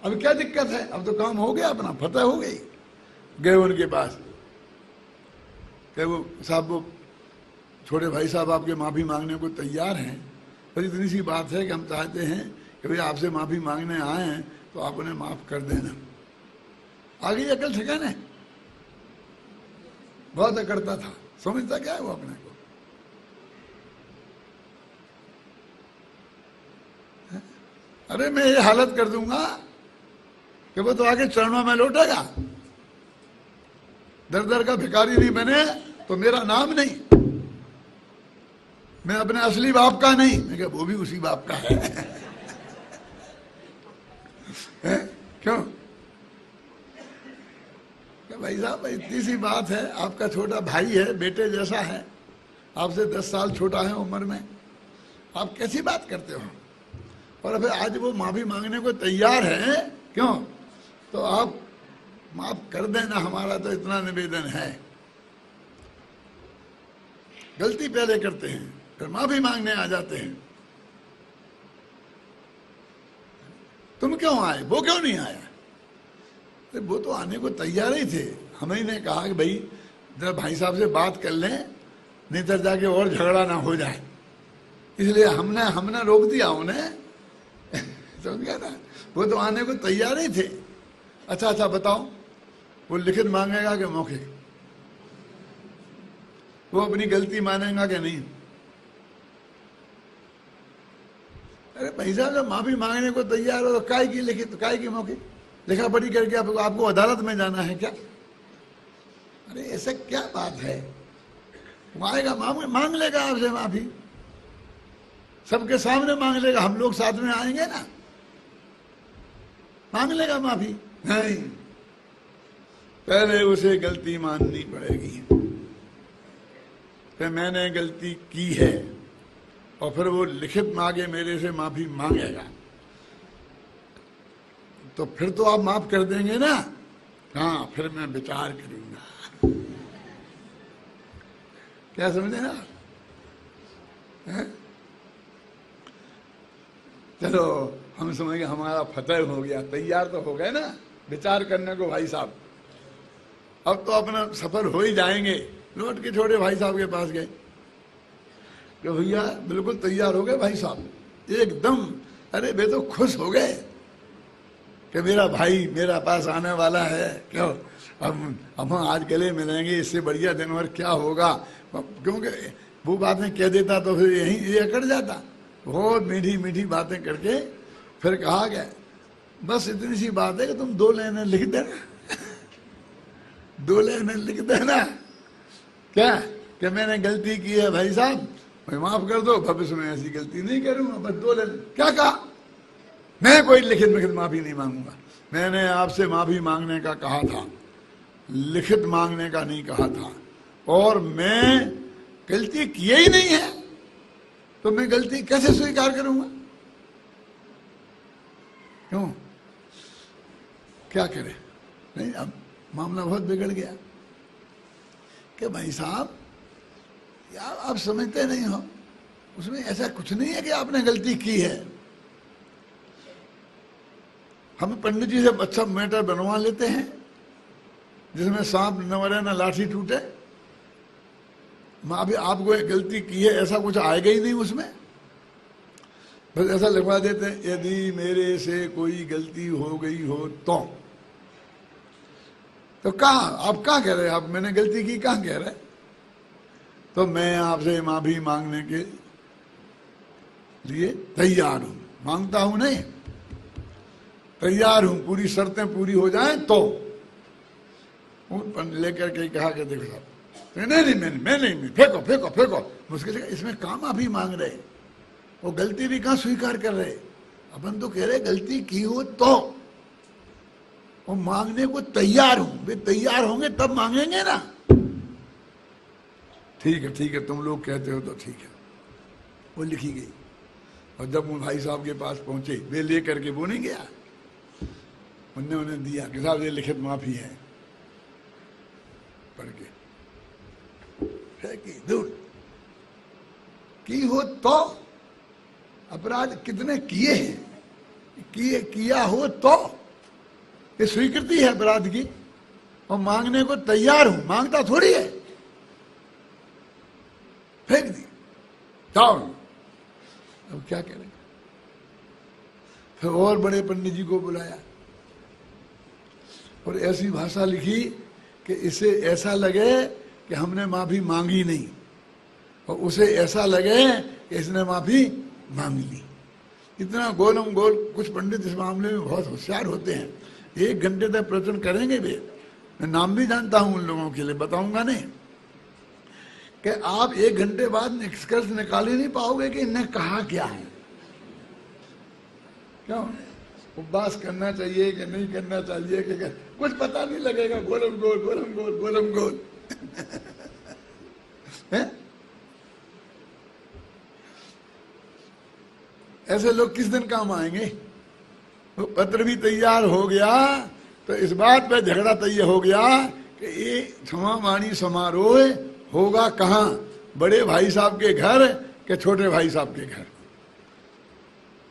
अब क्या दिक्कत है? अब तो काम हो गया, अपना फतह हो गई। गए उनके पास, क्या वो साहब, वो छोटे भाई साहब आपके माफी मांगने को तैयार हैं, पर इतनी सी बात है कि हम चाहते हैं कि भाई आपसे माफी मांगने आए हैं तो आप उन्हें माफ कर देना। आगे अकल ठिकाने, बहुत अकड़ता था, समझता क्या है वो अपने को। अरे मैं ये हालत कर दूंगा कि वो तो आगे चरणों में लौटेगा। दर दर का भिखारी नहीं बने तो मेरा नाम नहीं, मैं अपने असली बाप का नहीं, मैं क्या वो भी उसी बाप का है, क्यों? क्या भाई साहब इतनी सी बात है, आपका छोटा भाई है, बेटे जैसा है, आपसे 10 साल छोटा है उम्र में, आप कैसी बात करते हो? और फिर आज वो माफी मांगने को तैयार है, क्यों? तो आप माफ कर देना, हमारा तो इतना निवेदन है। गलती पहले करते हैं, फिर माफी मांगने आ जाते हैं। तुम क्यों आए, वो क्यों नहीं आया? तो वो तो आने को तैयार ही थे। हमें ने कहा कि भाई जरा भाई साहब से बात कर लें, नहीं तो जाके और झगड़ा ना हो जाए, इसलिए हमने रोक दिया उन्हें। समझ गया ना? वो तो आने को तैयार ही थे। अच्छा बताओ, वो लिखित मांगेगा कि मौखिक? वो अपनी गलती मानेगा कि नहीं? अरे भाई साहब जब माफी मांगने को तैयार हो तो काय की लिखित, काय की मौखिक? लिखा पढ़ी करके आपको अदालत में जाना है क्या? अरे ऐसा क्या बात है? वो आएगा, मांग लेगा आपसे माफी, सबके सामने मांग लेगा। हम लोग साथ में आएंगे ना, मांग लेगा माफी। नहीं, पहले उसे गलती माननी पड़ेगी कि मैंने गलती की है, और फिर वो लिखित मांगे मेरे से माफी मांगेगा, तो फिर तो आप माफ कर देंगे ना? हाँ, फिर मैं विचार करूंगा। क्या समझे ना? चलो, हम समझ गए हमारा फतेह हो गया, तैयार तो हो गए ना विचार करने को भाई साहब। अब तो अपना सफर हो ही जाएंगे। लौट के छोटे भाई साहब के पास गए कि भैया बिल्कुल तैयार हो गए भाई साहब एकदम। अरे वे तो खुश हो गए कि मेरा भाई मेरा पास आने वाला है। क्यों? अब हम आज गले मिलेंगे, इससे बढ़िया दिन और क्या होगा? क्योंकि वो बातें कह देता तो फिर यहीं ये अकड़ जाता। बहुत मीठी मीठी बातें करके फिर कहा गया बस इतनी सी बात है कि तुम 2 लाइनें लिख देना। 2 लाइनें लिख देना क्या कि मैंने गलती की है भाई साहब, मैं माफ कर दो, भविष्य में ऐसी गलती नहीं करूंगा। बस 2 लाइन। क्या कहा? मैं कोई लिखित माफी नहीं मांगूंगा। मैंने आपसे माफी मांगने का कहा था, लिखित मांगने का नहीं कहा था। और मैं गलती किए ही नहीं है तो मैं गलती कैसे स्वीकार करूंगा? क्यों? क्या करे? नहीं, अब मामला बहुत बिगड़ गया कि भाई साहब यार आप समझते नहीं हो, उसमें ऐसा कुछ नहीं है कि आपने गलती की है। हम पंडित जी से अच्छा मैटर बनवा लेते हैं जिसमें सांप न मरे न लाठी टूटे। अभी आपको गलती की है ऐसा कुछ आएगा ही नहीं उसमें। बस ऐसा लिखवा देते हैं यदि मेरे से कोई गलती हो गई हो तो कहा आप कहाँ कह रहे हैं? आप मैंने गलती की कहाँ कह रहे? तो मैं आपसे माफी मांगने के लिए तैयार हूं। मांगता हूं नहीं, तैयार हूं, पूरी शर्तें पूरी हो जाएं तो। लेकर के कहा कि देखो साहब, नहीं मैं नहीं, फेंको फेंको फेंको। मुश्किल से इसमें काम माफी मांग रहे, वो गलती भी कहाँ स्वीकार कर रहे। अपन तो कह रहे गलती की हो तो, वो मांगने को तैयार हूं। वे तैयार होंगे तब मांगेंगे ना। ठीक है तुम लोग कहते हो तो ठीक है। वो लिखी गई और जब वो भाई साहब के पास पहुंचे, वे लेकर के वो नहीं गया, उन्हें दिया कि साहब ये लिखित माफी है। पढ़ के फेंकी दूर। की हो तो अपराध कितने किए हैं, किया हो तो ये स्वीकृति है अपराध की, और मांगने को तैयार हूं। मांगता थोड़ी है, फेंक दी। जाओ, अब क्या करेंगे? फिर और बड़े पंडित जी को बुलाया और ऐसी भाषा लिखी कि इसे ऐसा लगे कि हमने माफी मांगी नहीं, और उसे ऐसा लगे कि इसने माफी मांग ली। इतना गोलम गोल। कुछ पंडित इस मामले में बहुत होशियार होते हैं। 1 घंटे तक प्रवचन करेंगे वे। मैं नाम भी जानता हूं उन लोगों के लिए, बताऊंगा नहीं कि आप 1 घंटे बाद निष्कर्ष निकाल ही नहीं पाओगे कि इन्हें कहा क्या है। क्यों? उपवास करना चाहिए कि नहीं करना चाहिए कि कुछ पता नहीं लगेगा। गोलम गोल गोलम गोल गोलम गोल। ऐसे लोग किस दिन काम आएंगे? वो पत्र भी तैयार हो गया तो इस बात पे झगड़ा तैयार हो गया कि ये क्षमा वाणी समारोह होगा कहाँ, बड़े भाई साहब के घर के छोटे भाई साहब के घर।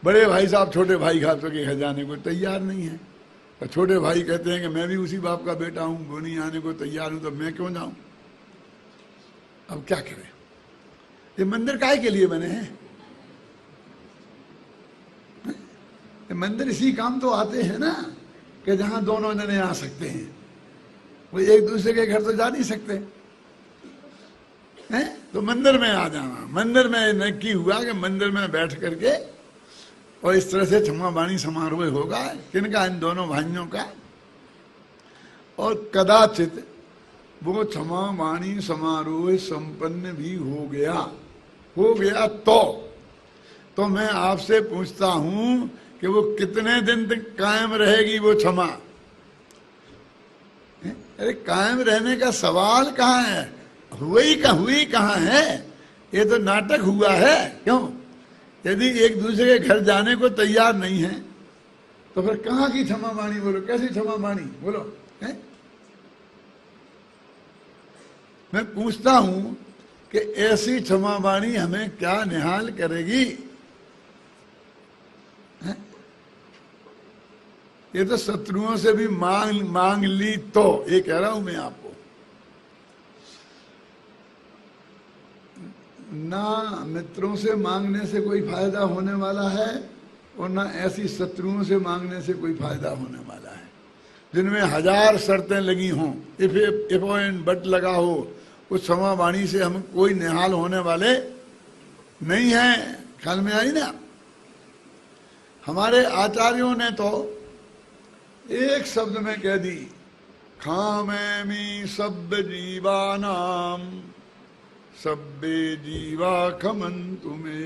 बड़े भाई साहब छोटे भाई साहब के घर जाने को तैयार नहीं है, और छोटे भाई कहते हैं कि मैं भी उसी बाप का बेटा हूं, वो नहीं आने को तैयार हूं, तो मैं क्यों जाऊं? अब क्या करें? ये मंदिर काहे के लिए बने हैं? ये मंदिर इसी काम तो आते हैं ना कि जहां दोनों जने आ सकते हैं। वो एक दूसरे के घर तो जा नहीं सकते हैं, तो मंदिर में आ जाना। मंदिर में नक्की हुआ कि मंदिर में बैठ करके और इस तरह से क्षमा वाणी समारोह होगा। किनका? इन दोनों भाइयों का। और कदाचित वो क्षमा वाणी समारोह संपन्न भी हो गया तो मैं आपसे पूछता हूं कि वो कितने दिन तक कायम रहेगी वो क्षमा? अरे कायम रहने का सवाल कहाँ है, हुई कहाँ है? ये तो नाटक हुआ है। क्यों? यदि एक दूसरे के घर जाने को तैयार नहीं है तो फिर कहाँ की क्षमा वाणी बोलो? कैसी क्षमा वाणी बोलो? है? मैं पूछता हूं कि ऐसी क्षमा वाणी हमें क्या निहाल करेगी? है? ये तो शत्रुओं से भी मांग ली तो, ये कह रहा हूं मैं आपको। ना मित्रों से मांगने से कोई फायदा होने वाला है और ना ऐसी शत्रुओं से मांगने से कोई फायदा होने वाला है जिनमें 1000 शर्तें लगी हों, इफ एंड बट लगा हो। उस क्षमा वाणी से हम कोई निहाल होने वाले नहीं है। ख्याल में आई ना? हमारे आचार्यों ने तो एक शब्द में कह दी, खामेमि सब्ब जीवानाम सब्बे जीवा खमन्तु मे,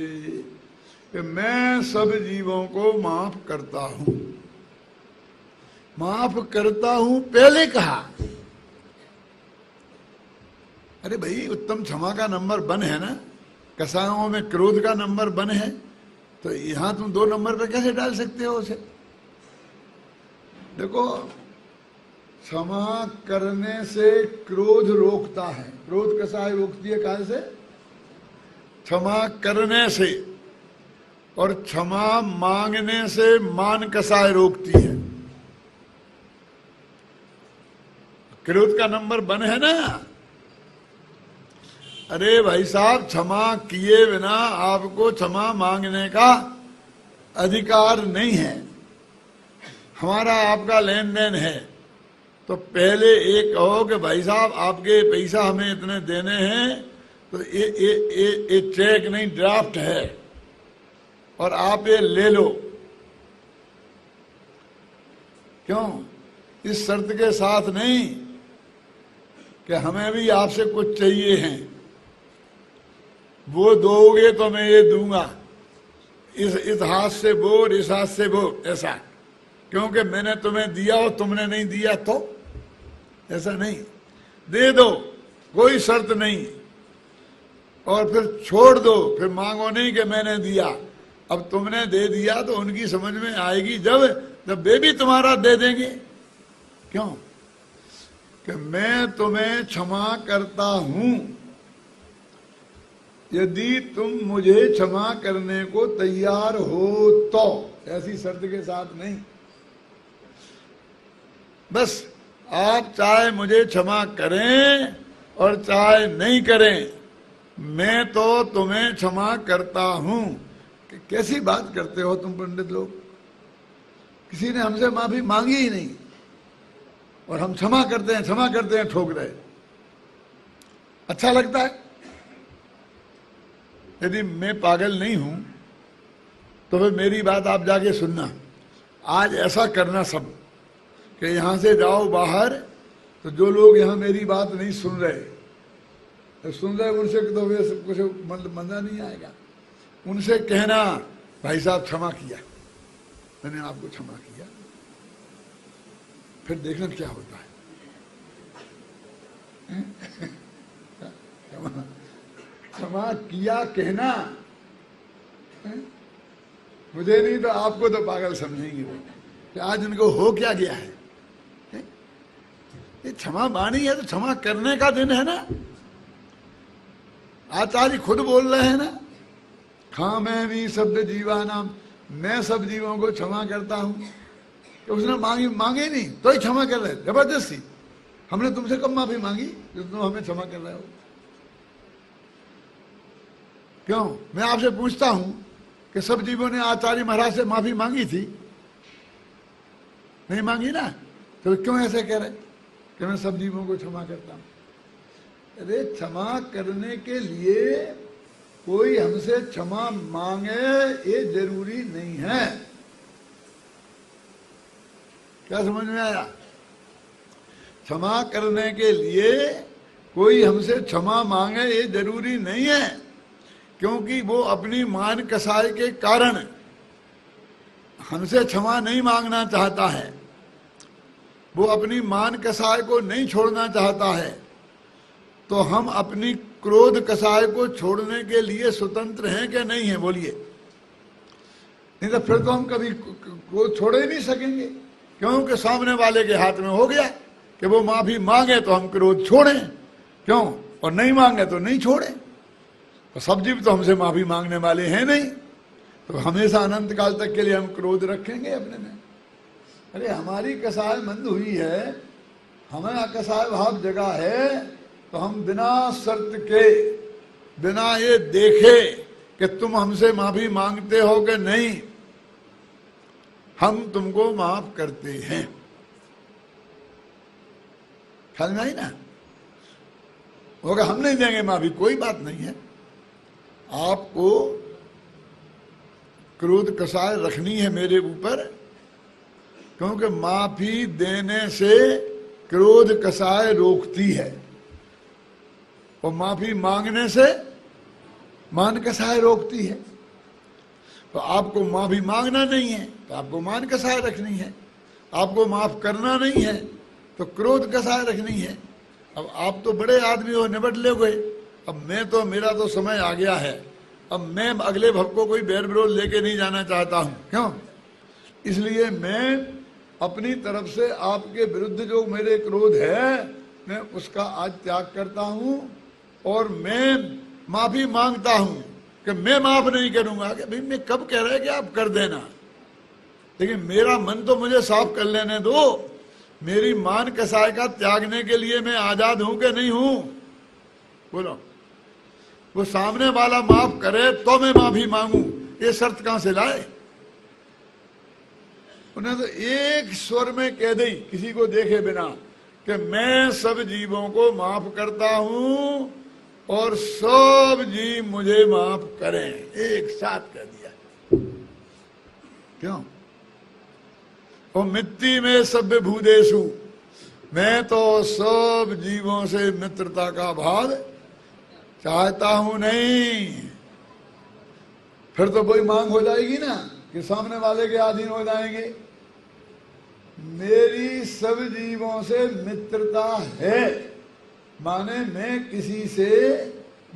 कि मैं सब जीवों को माफ करता हूं। माफ करता हूं पहले कहा। अरे भाई, उत्तम क्षमा का नंबर 1 है ना, कसायों में क्रोध का नंबर 1 है, तो यहां तुम 2 नंबर पे कैसे डाल सकते हो उसे? देखो, क्षमा करने से क्रोध रोकता है। क्रोध कसाय रोकती है कहां से? क्षमा करने से। और क्षमा मांगने से मान कसाय रोकती है। क्रोध का नंबर 1 है ना। अरे भाई साहब, क्षमा किए बिना आपको क्षमा मांगने का अधिकार नहीं है। हमारा आपका लेन देन है तो पहले ये कहो कि भाई साहब आपके पैसा हमें इतने देने हैं, तो ये चेक नहीं ड्राफ्ट है और आप ये ले लो। क्यों? इस शर्त के साथ नहीं कि हमें भी आपसे कुछ चाहिए है, वो दोगे तो मैं ये दूंगा, इस हाथ से वो और इस हाथ से वो, ऐसा। क्योंकि मैंने तुम्हें दिया और तुमने नहीं दिया तो ऐसा नहीं। दे दो, कोई शर्त नहीं, और फिर छोड़ दो, फिर मांगो नहीं कि मैंने दिया। अब तुमने दे दिया तो उनकी समझ में आएगी जब वे भी तुम्हारा दे देंगे। क्यों? कि मैं तुम्हें क्षमा करता हूं यदि तुम मुझे क्षमा करने को तैयार हो तो, ऐसी शर्त के साथ नहीं। बस आप चाहे मुझे क्षमा करें और चाहे नहीं करें, मैं तो तुम्हें क्षमा करता हूं। कि कैसी बात करते हो तुम पंडित लोग? किसी ने हमसे माफी मांगी ही नहीं और हम क्षमा करते हैं ठोक रहे। अच्छा लगता है? यदि मैं पागल नहीं हूं तो फिर मेरी बात आप जाके सुनना। आज ऐसा करना सब कि यहां से जाओ बाहर, तो जो लोग यहां मेरी बात नहीं सुन रहे उनसे तो वे कुछ मतलब मजा नहीं आएगा। उनसे कहना, भाई साहब क्षमा किया, मैंने आपको क्षमा किया। फिर देखना क्या होता है। क्षमा किया कहना, मुझे नहीं तो आपको तो पागल समझेंगे वो कि आज उनको हो क्या गया है। ये क्षमा वाणी है तो क्षमा करने का दिन है ना। आचार्य खुद बोल रहे हैं ना, खामैमि सभ्य जीवानाम, मैं सब जीवों को क्षमा करता हूं। तो उसने मांगे नहीं तो ही क्षमा कर रहे, जबरदस्ती। हमने तुमसे कब माफी मांगी जो तुम हमें क्षमा कर रहे हो? क्यों? मैं आपसे पूछता हूं कि सब जीवों ने आचार्य महाराज से माफी मांगी थी? नहीं मांगी ना, तो क्यों ऐसे कह रहे कि मैं सब जीवों को क्षमा करता हूं? अरे क्षमा करने के लिए कोई हमसे क्षमा मांगे ये जरूरी नहीं है। क्या समझ में आया? क्षमा करने के लिए कोई हमसे क्षमा मांगे ये जरूरी नहीं है, क्योंकि वो अपनी मान कसाई के कारण हमसे क्षमा नहीं मांगना चाहता है। वो अपनी मान कसाई को नहीं छोड़ना चाहता है। तो हम अपनी क्रोध कसाय को छोड़ने के लिए स्वतंत्र हैं कि नहीं है? बोलिए। नहीं तो फिर तो हम कभी क्रोध छोड़ ही नहीं सकेंगे, क्योंकि सामने वाले के हाथ में हो गया कि वो माफी मांगे तो हम क्रोध छोड़ें, क्यों? और नहीं मांगे तो नहीं छोड़ें। तो सब जीव तो हमसे माफी मांगने वाले हैं नहीं, तो हमेशा अनंत काल तक के लिए हम क्रोध रखेंगे अपने में। अरे हमारी कसाय मंद हुई है, हमें अकसाय भाव जगा है, तो हम बिना शर्त के, बिना ये देखे कि तुम हमसे माफी मांगते हो कि नहीं, हम तुमको माफ करते हैं। ख्याल में आई ना? होगा हम नहीं देंगे माफी, कोई बात नहीं है। आपको क्रोध कसाय रखनी है मेरे ऊपर, क्योंकि माफी देने से क्रोध कसाय रोकती है और माफी मांगने से मान कसाय रोकती है। तो आपको माफी मांगना नहीं है तो आपको मान कसाय रखनी है, आपको माफ करना नहीं है तो क्रोध कसाय रखनी है। अब आप तो बड़े आदमी हो, निबट ले गए। अब मैं तो, मेरा तो समय आ गया है। अब मैं अगले भव को कोई बैर विरोध लेके नहीं जाना चाहता हूं। क्यों? इसलिए मैं अपनी तरफ से आपके विरुद्ध जो मेरे क्रोध है, मैं उसका आज त्याग करता हूं और मैं माफी मांगता हूं कि मैं माफ नहीं करूंगा। कि भाई मैं कब कह रहा है कि आप कर देना, लेकिन मेरा मन तो मुझे साफ कर लेने दो। मेरी मान कसाय का त्यागने के लिए मैं आजाद हूं कि नहीं हूं? बोलो। वो सामने वाला माफ करे तो मैं माफी मांगू, ये शर्त कहां से लाए? उन्हें तो एक स्वर में कह दी, किसी को देखे बिना, कि मैं सब जीवों को माफ करता हूं और सब जीव मुझे माफ करें। एक साथ कह दिया। क्यों? और मिट्टी में सभ्य भूदेशु, मैं तो सब जीवों से मित्रता का भाव चाहता हूं नहीं। फिर तो कोई मांग हो जाएगी ना कि सामने वाले के अधीन हो जाएंगे। मेरी सब जीवों से मित्रता है, माने मैं किसी से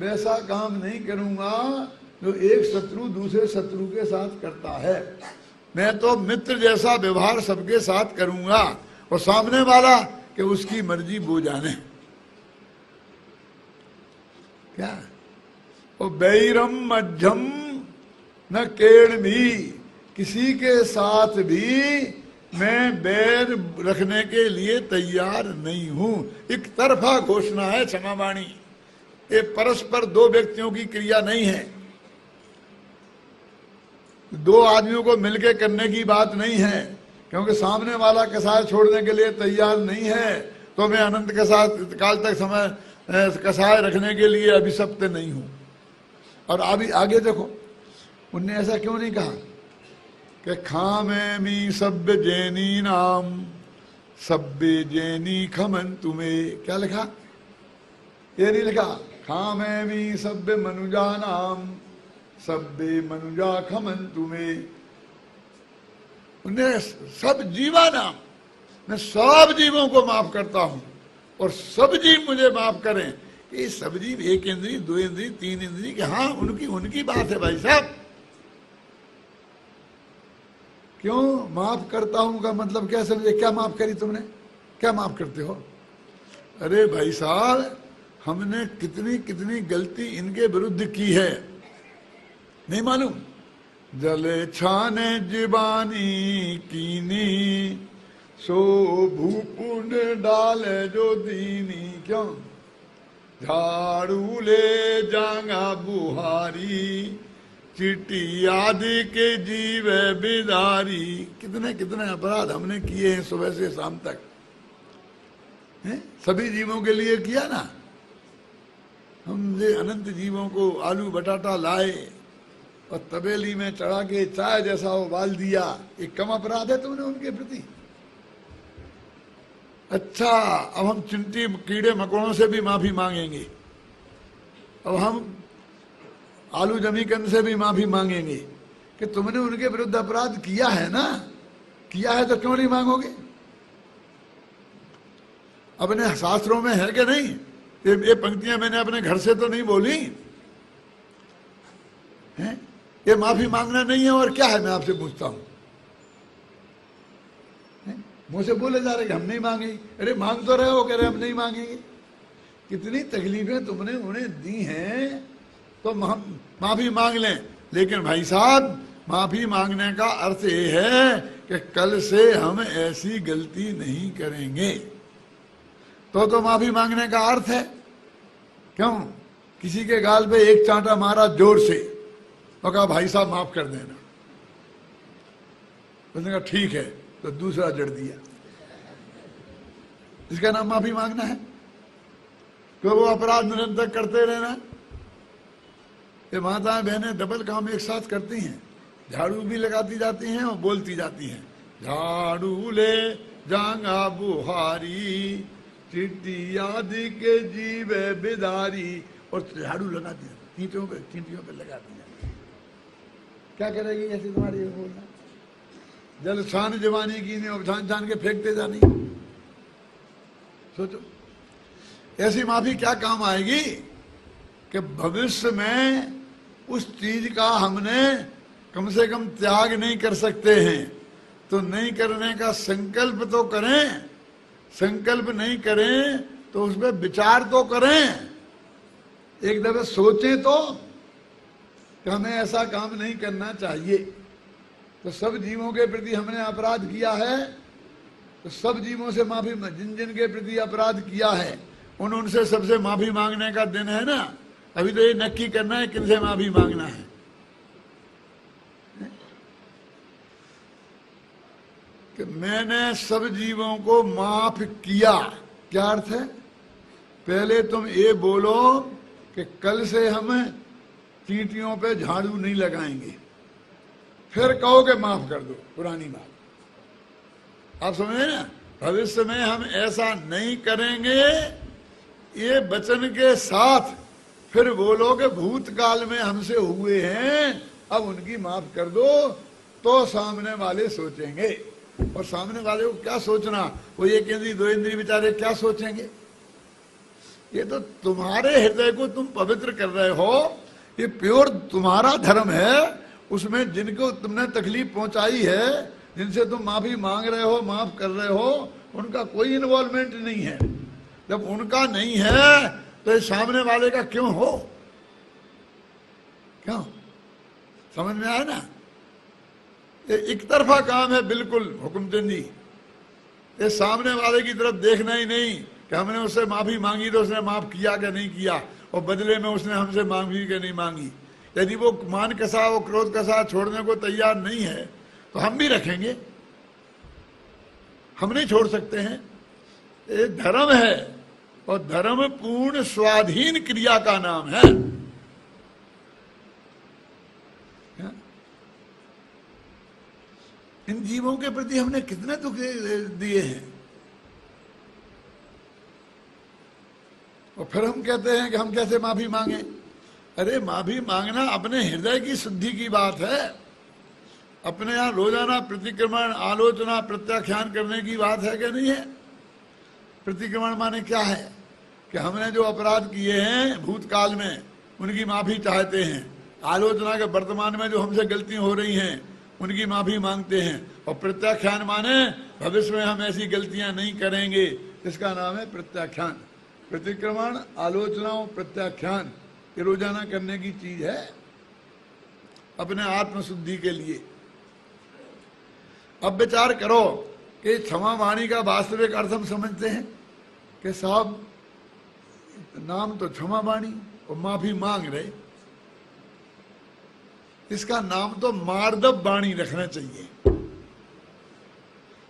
वैसा काम नहीं करूंगा जो एक शत्रु दूसरे शत्रु के साथ करता है। मैं तो मित्र जैसा व्यवहार सबके साथ करूंगा और सामने वाला कि उसकी मर्जी वो जाने। क्या? और बैरम मध्यम न केड़ भी, किसी के साथ भी मैं बैर रखने के लिए तैयार नहीं हूं। एक तरफा घोषणा है क्षमावाणी, ये परस्पर दो व्यक्तियों की क्रिया नहीं है, दो आदमियों को मिलकर करने की बात नहीं है। क्योंकि सामने वाला कसाय छोड़ने के लिए तैयार नहीं है तो मैं अनंत काल तक समय कसाय रखने के लिए अभिशप्त नहीं हूं। और अभी आगे देखो, उनने ऐसा क्यों नहीं कहा कि खामैमि सभ्य जैनी नाम सभ्य जैनी खमन तुम्हें? क्या लिखा? ये नहीं लिखा खामैमि सभ्य मनुजा नाम सभ्य मनुजा खमन तुम्हें। उन्हें सब जीवा नाम, मैं सब जीवों को माफ करता हूं और सब जीव मुझे माफ करें। ये सब जीव एक इंद्री, दो इंद्री, तीन इंद्री के, हाँ उनकी बात है भाई साहब। क्यों माफ करता हूं का मतलब क्या समझे? क्या माफ करी तुमने? क्या माफ करते हो? अरे भाई साहब, हमने कितनी कितनी गलती इनके विरुद्ध की है, नहीं मालूम? जले छाने जीवानी कीनी, सो भूपुन डाले जो दीनी। क्यों? झाड़ू ले जांगा बुहारी, चिट्टी आदि के जीव बिदारी। कितने कितने अपराध हमने किए हैं सुबह से शाम तक, हैं? सभी जीवों के लिए किया ना। हमने अनंत जीवों को आलू बटाटा लाए और तबेली में चढ़ा के चाय जैसा उबाल दिया, एक कम अपराध है तुमने उनके प्रति? अच्छा, अब हम चिंटी कीड़े मकोड़ों से भी माफी मांगेंगे, अब हम आलू जमीकंद से भी माफी मांगेंगे कि तुमने उनके विरुद्ध अपराध किया है ना। किया है तो क्यों नहीं मांगोगे? अपने शास्त्रों में है कि नहीं? ये पंक्तियां मैंने अपने घर से तो नहीं बोली हैं? ये माफी मांगना नहीं है और क्या है? मैं आपसे पूछता हूं, मुंह से बोले जा रहे कि हम नहीं मांगेंगे। अरे मांग तो रहे हो, कह रहे हम नहीं मांगेंगे। कितनी तकलीफें तुमने उन्हें दी हैं, तो हम माफी मांग लें। लेकिन भाई साहब, माफी मांगने का अर्थ ये है कि कल से हम ऐसी गलती नहीं करेंगे। तो माफी मांगने का अर्थ है। क्यों? किसी के गाल पे एक चांटा मारा जोर से और कहा भाई साहब माफ कर देना, उसने कहा ठीक है, तो दूसरा जड़ दिया। इसका नाम माफी मांगना है? तो वो अपराध निरंतर करते रहना। ये माताएं बहनें डबल काम एक साथ करती हैं, झाड़ू भी लगाती जाती हैं और बोलती जाती हैं, झाड़ू ले जांगा बुहारी, चिट्टी आदि के जीव बिदारी। और झाड़ू लगाती है, चींटियों पे लगाती है। क्या करेगी ऐसे तुम्हारी बोलना? जल छान जवानी की ने छान छान के फेंकते जानी। सोचो, ऐसी माफी क्या काम आएगी कि भविष्य में उस चीज का हमने कम से कम त्याग नहीं कर सकते हैं, तो नहीं करने का संकल्प तो करें। संकल्प नहीं करें तो उसमें विचार तो करें, एक दफे सोचें तो कि हमें ऐसा काम नहीं करना चाहिए। तो सब जीवों के प्रति हमने अपराध किया है, तो सब जीवों से माफी, जिन जिन के प्रति अपराध किया है उनसे सबसे माफी मांगने का दिन है ना। अभी तो ये नक्की करना है किनसे माफी मांगना है। कि मैंने सब जीवों को माफ किया, क्या अर्थ है? पहले तुम ये बोलो कि कल से हम चींटियों पे झाड़ू नहीं लगाएंगे, फिर कहो कि माफ कर दो पुरानी बात। आप समझे ना? भविष्य में हम ऐसा नहीं करेंगे, ये वचन के साथ फिर बोलो कि भूतकाल में हमसे हुए हैं, अब उनकी माफ कर दो, तो सामने वाले सोचेंगे। और सामने वाले को क्या सोचना, वो एक इंद्री दो इंद्री बेचारे क्या सोचेंगे? ये तो तुम्हारे हृदय को तुम पवित्र कर रहे हो, ये प्योर तुम्हारा धर्म है। उसमें जिनको तुमने तकलीफ पहुंचाई है, जिनसे तुम माफी मांग रहे हो, माफ कर रहे हो, उनका कोई इन्वॉल्वमेंट नहीं है। जब उनका नहीं है तो ये सामने वाले का क्यों हो? क्यों? समझ में आया ना? ये एक तरफा काम है बिल्कुल हुकुमचंद जी। ये सामने वाले की तरफ देखना ही नहीं कि हमने उससे माफी मांगी तो उसने माफ किया कि नहीं किया, और बदले में उसने हमसे मांगी कि नहीं मांगी। यदि वो मान कसा, वो क्रोध कसा छोड़ने को तैयार नहीं है तो हम भी रखेंगे, हम नहीं छोड़ सकते हैं। ये धर्म है और धर्म पूर्ण स्वाधीन क्रिया का नाम है। इन जीवों के प्रति हमने कितने दुख दिए हैं, और फिर हम कहते हैं कि हम कैसे माफी मांगे। अरे माफी मांगना अपने हृदय की शुद्धि की बात है, अपने यहाँ रोजाना प्रतिक्रमण, आलोचना, प्रत्याख्यान करने की बात है कि नहीं है? प्रतिक्रमण माने क्या है कि हमने जो अपराध किए हैं भूतकाल में उनकी माफी चाहते हैं, आलोचना के वर्तमान में जो हमसे गलतियां हो रही हैं उनकी माफी मांगते हैं, और प्रत्याख्यान माने भविष्य में हम ऐसी गलतियां नहीं करेंगे, इसका नाम है प्रत्याख्यान। प्रतिक्रमण, आलोचनाओं, प्रत्याख्यान ये रोजाना करने की चीज है अपने आत्मशुद्धि के लिए। अब विचार करो कि क्षमा वाणी का वास्तविक अर्थ हम समझते हैं कि साहब नाम तो क्षमा वाणी और माफी मांग रहे, इसका नाम तो मार्दव वाणी रखना चाहिए,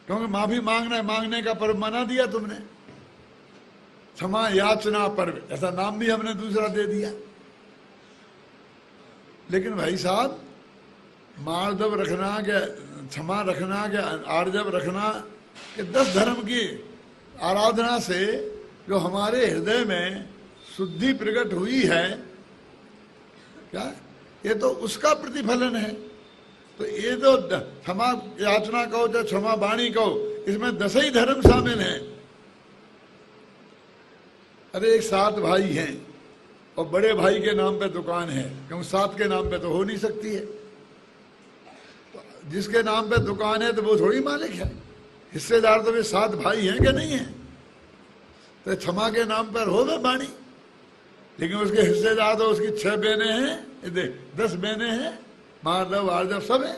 क्योंकि माफी मांगने का पर्व मना दिया तुमने, क्षमा याचना पर्व ऐसा नाम भी हमने दूसरा दे दिया। लेकिन भाई साहब मार्दव रखना के क्षमा रखना के आर्जव रखना कि 10 धर्म की आराधना से जो हमारे हृदय में शुद्धि प्रकट हुई है, क्या ये तो उसका प्रतिफलन है। तो ये तो क्षमा याचना कहो या क्षमा वाणी कहो, इसमें 10 ही धर्म शामिल हैं। अरे एक 7 भाई हैं और बड़े भाई के नाम पे दुकान है, क्योंकि 7 के नाम पे तो हो नहीं सकती है। तो जिसके नाम पे दुकान है तो वो थोड़ी मालिक है, हिस्सेदार तो वे 7 भाई हैं कि नहीं है। तो क्षमा के नाम पर हो गए वाणी, लेकिन उसके हिस्सेदार तो उसकी 6 बहनें हैं, 10 बहनें हैं, मार्दव आर्जव सब है।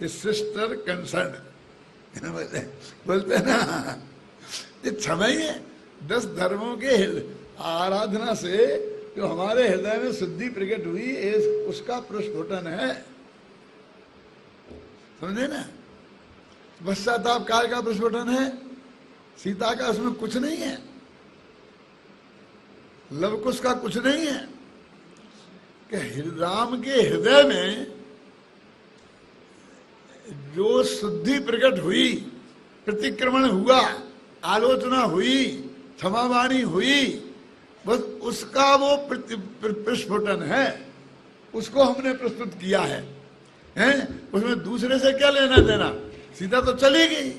सिस्टर कंसर्न बोलते ना, ये क्षमा ही है। 10 धर्मों के आराधना से जो हमारे हृदय में शुद्धि प्रकट हुई उसका प्रस्फुटन है, समझे ना। पश्चाताप काल का प्रस्फुटन है, सीता का उसमें कुछ नहीं है, लवकुश का कुछ नहीं है, कि राम के हृदय में जो शुद्धि प्रकट हुई, प्रतिक्रमण हुआ, आलोचना हुई, क्षमावाणी हुई, बस उसका वो प्रस्फुटन है, उसको हमने प्रस्तुत किया है, हैं? उसमें दूसरे से क्या लेना देना, सीता तो चली गई,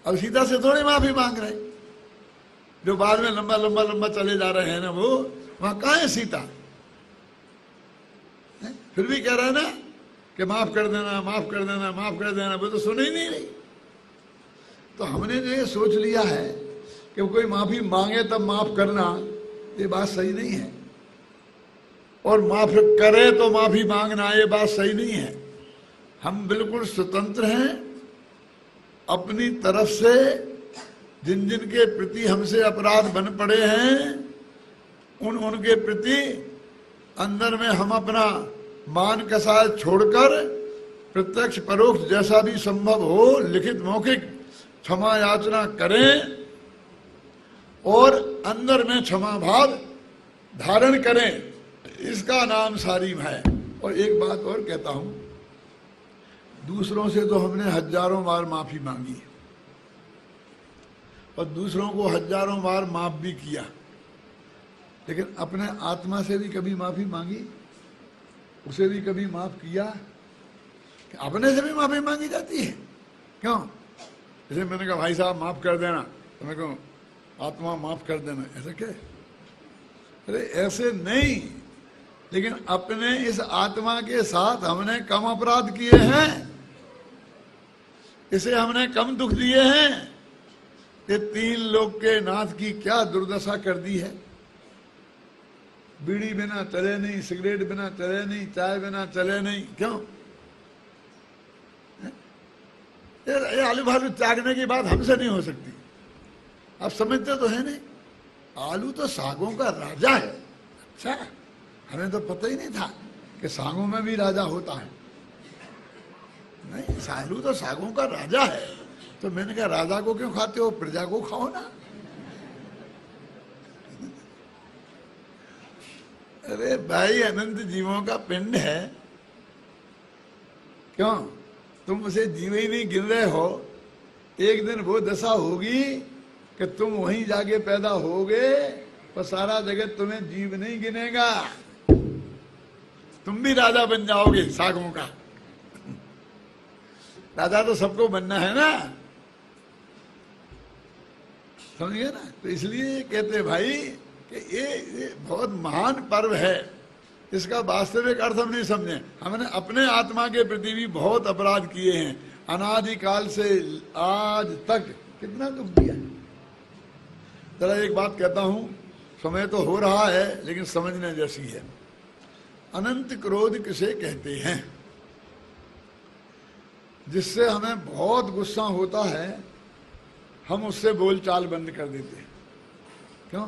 अब सीता से थोड़ी माफी मांग रहे, जो बाद में लंबा लंबा लंबा चले जा रहे हैं ना, वो वहां कहां है सीता है? फिर भी कह रहा है ना कि माफ कर देना, माफ कर देना, माफ कर देना, वो तो सुन ही नहीं रही। तो हमने जो ये सोच लिया है कि कोई माफी मांगे तब माफ करना, ये बात सही नहीं है, और माफ करे तो माफी मांगना, ये बात सही नहीं है। हम बिल्कुल स्वतंत्र हैं, अपनी तरफ से जिन जिन के प्रति हमसे अपराध बन पड़े हैं उनके प्रति अंदर में हम अपना मान कसाय छोड़कर प्रत्यक्ष परोक्ष जैसा भी संभव हो लिखित मौखिक क्षमा याचना करें और अंदर में क्षमा भाव धारण करें, इसका नाम सारीम है। और एक बात और कहता हूं, दूसरों से तो हमने हजारों बार माफी मांगी और दूसरों को हजारों बार माफ भी किया, लेकिन अपने आत्मा से भी कभी माफी मांगी, उसे भी कभी माफ किया? अपने से भी माफी मांगी जाती है क्यों? जैसे मैंने कहा भाई साहब माफ कर देना, तो मैं कहूँ आत्मा माफ कर देना, ऐसा क्या? अरे ऐसे नहीं, लेकिन अपने इस आत्मा के साथ हमने कम अपराध किए हैं, इसे हमने कम दुख दिए हैं, ये 3 लोग के नाथ की क्या दुर्दशा कर दी है। बीड़ी बिना चले नहीं, सिगरेट बिना चले नहीं, चाय बिना चले नहीं, क्यों? ये आलू भालू त्यागने की बात हमसे नहीं हो सकती, आप समझते तो है नहीं। आलू तो सागों का राजा है। अच्छा, हमें तो पता ही नहीं था कि सागों में भी राजा होता है। नहीं, आलू तो सागों का राजा है। तो मैंने कहा राजा को क्यों खाते हो, प्रजा को खाओ ना। अरे भाई अनंत जीवों का पिंड है, क्यों तुम उसे जीव ही नहीं गिन रहे हो? एक दिन वो दशा होगी कि तुम वहीं जाके पैदा होगे और सारा जगत तुम्हें जीव नहीं गिनेगा, तुम भी राजा बन जाओगे सागों का। राजा तो सबको बनना है ना, समझिए ना। तो इसलिए कहते भाई कि ये बहुत महान पर्व है, इसका वास्तविक अर्थ हम नहीं समझे। हमने अपने आत्मा के प्रति भी बहुत अपराध किए हैं, अनादिकाल से आज तक कितना दुख दिया। जरा एक बात कहता हूं, समय तो हो रहा है लेकिन समझने जैसी है। अनंत क्रोध किसे कहते हैं? जिससे हमें बहुत गुस्सा होता है, हम उससे बोलचाल बंद कर देते हैं। क्यों?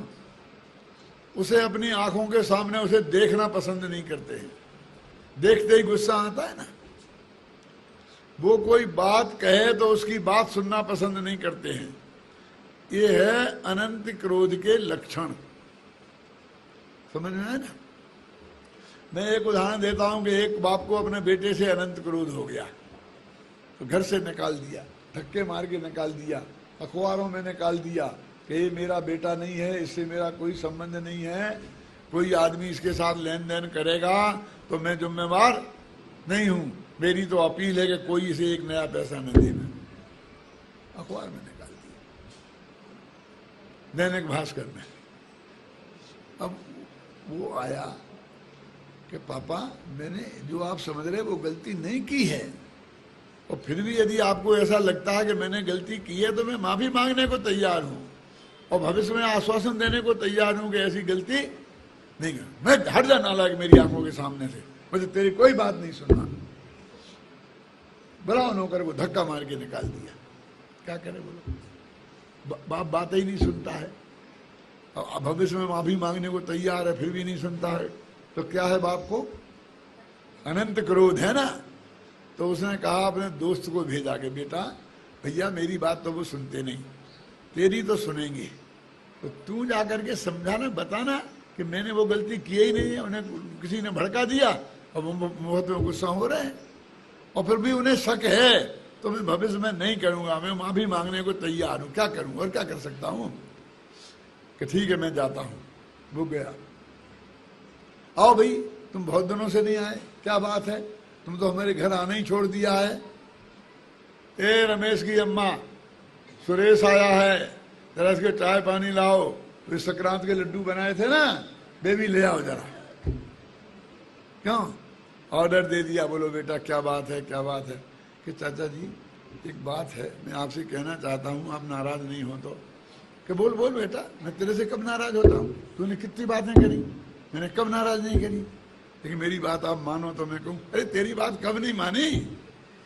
उसे अपनी आंखों के सामने उसे देखना पसंद नहीं करते हैं, देखते ही गुस्सा आता है ना। वो कोई बात कहे तो उसकी बात सुनना पसंद नहीं करते हैं। ये है अनंत क्रोध के लक्षण। समझ में आया ना? मैं एक उदाहरण देता हूं कि एक बाप को अपने बेटे से अनंत क्रोध हो गया, तो घर से निकाल दिया, धक्के मार के निकाल दिया, अखबारों में निकाल दिया कि ये मेरा बेटा नहीं है, इससे मेरा कोई संबंध नहीं है, कोई आदमी इसके साथ लेन देन करेगा तो मैं जिम्मेवार नहीं हूं, मेरी तो अपील है कि कोई इसे एक नया पैसा न देना। अखबार में निकाल दिया, दैनिक भास्कर में। अब वो आया कि पापा मैंने जो आप समझ रहे वो गलती नहीं की है, और फिर भी यदि आपको ऐसा लगता है कि मैंने गलती की है तो मैं माफी मांगने को तैयार हूं और भविष्य में आश्वासन देने को तैयार हूं कि ऐसी गलती नहीं कर। मैं हट जा नालायक मेरी आंखों के सामने से, मुझे तेरी कोई बात नहीं सुनना। बड़ा नौकर को धक्का मार के निकाल दिया। क्या करे बोलो, बाप बात ही नहीं सुनता है, भविष्य में माफी मांगने को तैयार है फिर भी नहीं सुनता है, तो क्या है बाप को? अनंत क्रोध है ना। तो उसने कहा अपने दोस्त को भेजा के बेटा भैया मेरी बात तो वो सुनते नहीं, तेरी तो सुनेंगे, तो तू जाकर के समझाना, बताना कि मैंने वो गलती की ही नहीं है, उन्हें किसी ने भड़का दिया और वो बहुत में गुस्सा हो रहे हैं, और फिर भी उन्हें शक है तो मैं भविष्य में नहीं करूंगा, मैं माफी मांगने को तैयार हूं, क्या करूं और क्या कर सकता हूं? कि ठीक है मैं जाता हूं। वो गया। आओ भाई तुम बहुत दिनों से नहीं आए, क्या बात है? तुम तो हमारे घर आना ही छोड़ दिया है। ए रमेश की अम्मा, सुरेश आया है, जरा इसके चाय पानी लाओ, तो संक्रांत के लड्डू बनाए थे ना, बेबी ले आओ जरा। क्यों? ऑर्डर दे दिया। बोलो बेटा क्या बात है, क्या बात है? कि चाचा जी एक बात है, मैं आपसे कहना चाहता हूँ, आप नाराज नहीं हो तो? कि बोल बोल बेटा, मैं तेरे से कब नाराज होता हूँ? तूने कितनी बातें करी, मैंने कब नाराज नहीं करी, लेकिन मेरी बात आप मानो तो मैं कहूँ अरे तेरी बात कब नहीं मानी,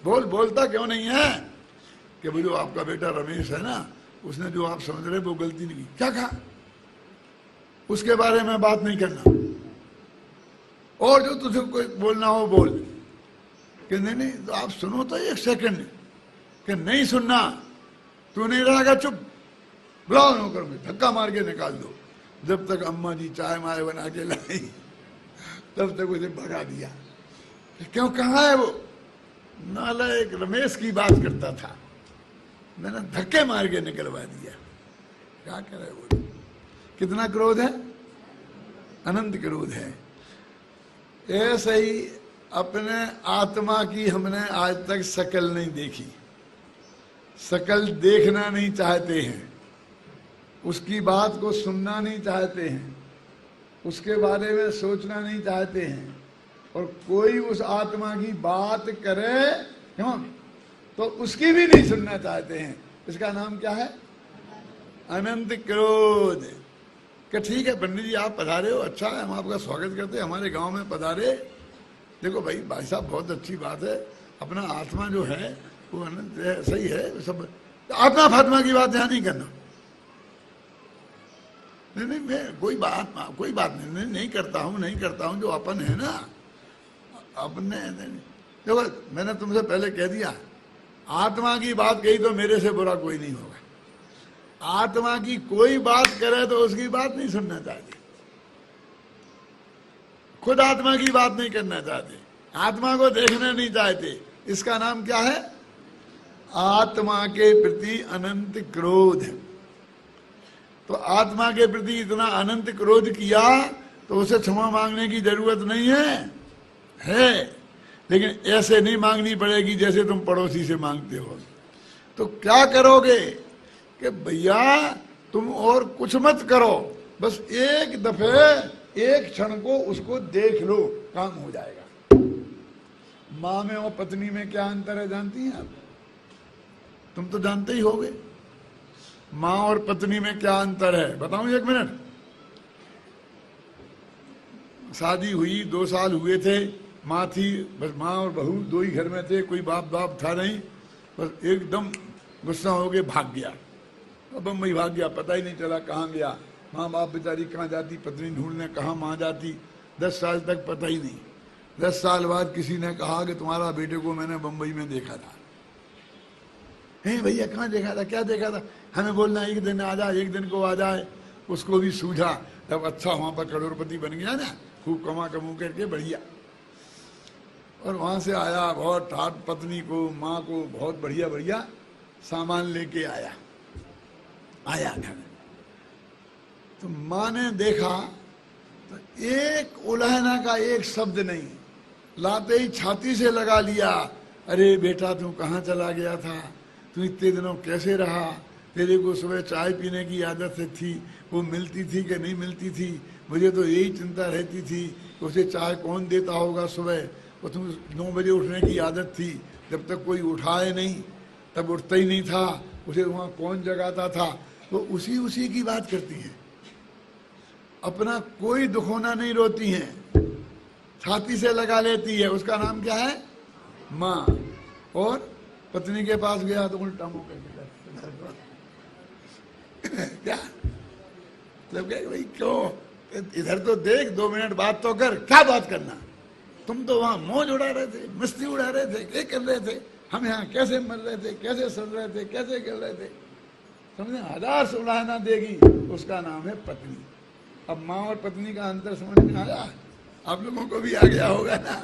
बोल, बोलता क्यों नहीं है? कि वो जो आपका बेटा रमेश है ना, उसने जो आप समझ रहे वो गलती नहीं की। क्या कहा? उसके बारे में बात नहीं करना, और जो तुझे कोई बोलना हो बोल। कि नहीं नहीं, तो आप सुनो तो एक सेकंड। कि नहीं सुनना, तू नहीं रहेगा चुप, बुलाओ नौकर में, धक्का मार के निकाल दो। जब तक अम्मा जी चाय माय बना के लाई तब तक उसे भगा दिया। क्यों? कहाँ है वो? नालायक रमेश की बात करता था, मैंने धक्के मार के निकलवा दिया। क्या करे वो? कितना क्रोध है? अनंत क्रोध है। ऐसे ही अपने आत्मा की हमने आज तक शकल नहीं देखी, शकल देखना नहीं चाहते हैं, उसकी बात को सुनना नहीं चाहते हैं, उसके बारे में सोचना नहीं चाहते हैं, और कोई उस आत्मा की बात करे क्यों तो उसकी भी नहीं सुनना चाहते हैं। इसका नाम क्या है? अनंत क्रोध। कि ठीक है पंडित जी आप पधारे हो, अच्छा है, हम आपका स्वागत करते हैं, हमारे गांव में पधारे। देखो भाई भाई साहब बहुत अच्छी बात है, अपना आत्मा जो है वो अनंत है, सही है सब, आत्मा फात्मा की बात यहाँ नहीं करना। नहीं मैं कोई बात नहीं करता हूँ, जो अपन है ना अपने। देखो मैंने तुमसे पहले कह दिया, आत्मा की बात कही तो मेरे से बुरा कोई नहीं होगा। आत्मा की कोई बात करे तो उसकी बात नहीं सुनना चाहते, खुद आत्मा की बात नहीं करना चाहते, आत्मा को देखना नहीं चाहते। इसका नाम क्या है? आत्मा के प्रति अनंत क्रोध। तो आत्मा के प्रति इतना अनंत क्रोध किया तो उसे क्षमा मांगने की जरूरत नहीं है, लेकिन ऐसे नहीं मांगनी पड़ेगी जैसे तुम पड़ोसी से मांगते हो। तो क्या करोगे कि भैया तुम और कुछ मत करो, बस एक दफे एक क्षण को उसको देख लो, काम हो जाएगा। माँ में और पत्नी में क्या अंतर है जानती हैं आप? तुम तो जानते ही होगे। माँ और पत्नी में क्या अंतर है, बताऊं 1 मिनट। शादी हुई, 2 साल हुए थे, माँ थी, बस माँ और बहू 2 ही घर में थे, कोई बाप था नहीं, बस एकदम गुस्सा हो के भाग गया, बम्बई भाग गया, पता ही नहीं चला कहाँ गया। माँ बाप बेचारी कहाँ जाती, पत्नी ढूंढने कहाँ माँ जाती, 10 साल तक पता ही नहीं। 10 साल बाद किसी ने कहा कि तुम्हारा बेटे को मैंने बम्बई में देखा था। हे भैया कहाँ देखा था, क्या देखा था? हमें बोलना एक दिन आ जाए, एक दिन को आ जाए। उसको भी सूझा, तब अच्छा वहाँ पर करोड़पति बन गया ना, खूब कमा करके बढ़िया। और वहाँ से आया, बहुत ठाट पत्नी को, माँ को बहुत बढ़िया बढ़िया सामान लेके आया घर। तो माँ ने देखा तो एक उलाहना का एक शब्द नहीं, लाते ही छाती से लगा लिया। अरे बेटा तू कहाँ चला गया था, तू इतने दिनों कैसे रहा? तेरे को सुबह चाय पीने की आदत थी, वो मिलती थी कि नहीं मिलती थी? मुझे तो यही चिंता रहती थी कि उसे चाय कौन देता होगा सुबह। और तुम 9 बजे उठने की आदत थी, जब तक कोई उठाए नहीं तब उठता ही नहीं था, उसे वहाँ कौन जगाता था? तो उसी की बात करती हैं, अपना कोई दुखोना नहीं रोती हैं, छाती से लगा लेती है। उसका नाम क्या है? माँ। और पत्नी के पास गया तो उल्टा मुंह करके क्या मतलब भाई क्यों, इधर तो देख, 2 मिनट बात तो कर। क्या बात करना, तुम तो वहां मौज उड़ा रहे थे, मस्ती उड़ा रहे थे, क्या कर रहे थे? हम यहाँ कैसे मर रहे थे, कैसे सड़ रहे थे, कैसे कर रहे थे? समझे, 1000 सुलहाना देगी, उसका नाम है पत्नी। अब माँ और पत्नी का अंतर समझ में आया? आप लोगों को भी आ गया होगा ना?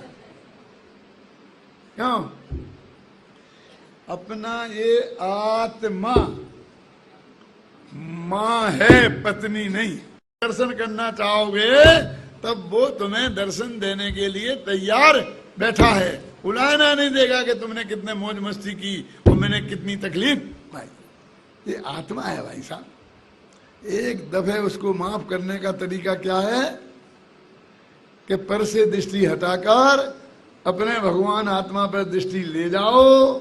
क्यों? अपना ये आत्मा माँ है, पत्नी नहीं। दर्शन करना चाहोगे तब वो तुम्हें दर्शन देने के लिए तैयार बैठा है। उलाहना नहीं देगा कि तुमने कितने मौज मस्ती की और मैंने कितनी तकलीफ पाई। ये आत्मा है भाई साहब। एक दफे उसको माफ करने का तरीका क्या है कि पर से दृष्टि हटाकर अपने भगवान आत्मा पर दृष्टि ले जाओ।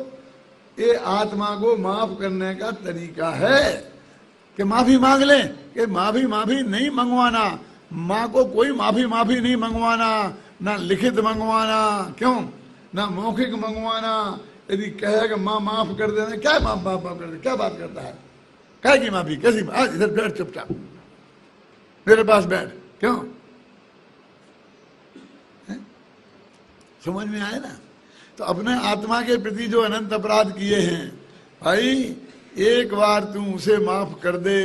ये आत्मा को माफ करने का तरीका है कि माफी मांग ले। कि माफी नहीं मंगवाना, माँ को कोई माफी नहीं मंगवाना, ना लिखित मंगवाना, क्यों ना मौखिक मंगवाना। यदि कहेगा माँ माफ कर देना, क्या माफ कर दे, क्या बात करता है? क्या की माफी, कैसी? इधर बैठ चुपचाप, मेरे पास बैठ। क्यों? समझ में आए ना? तो अपने आत्मा के प्रति जो अनंत अपराध किए हैं भाई, एक बार तू उसे माफ कर दे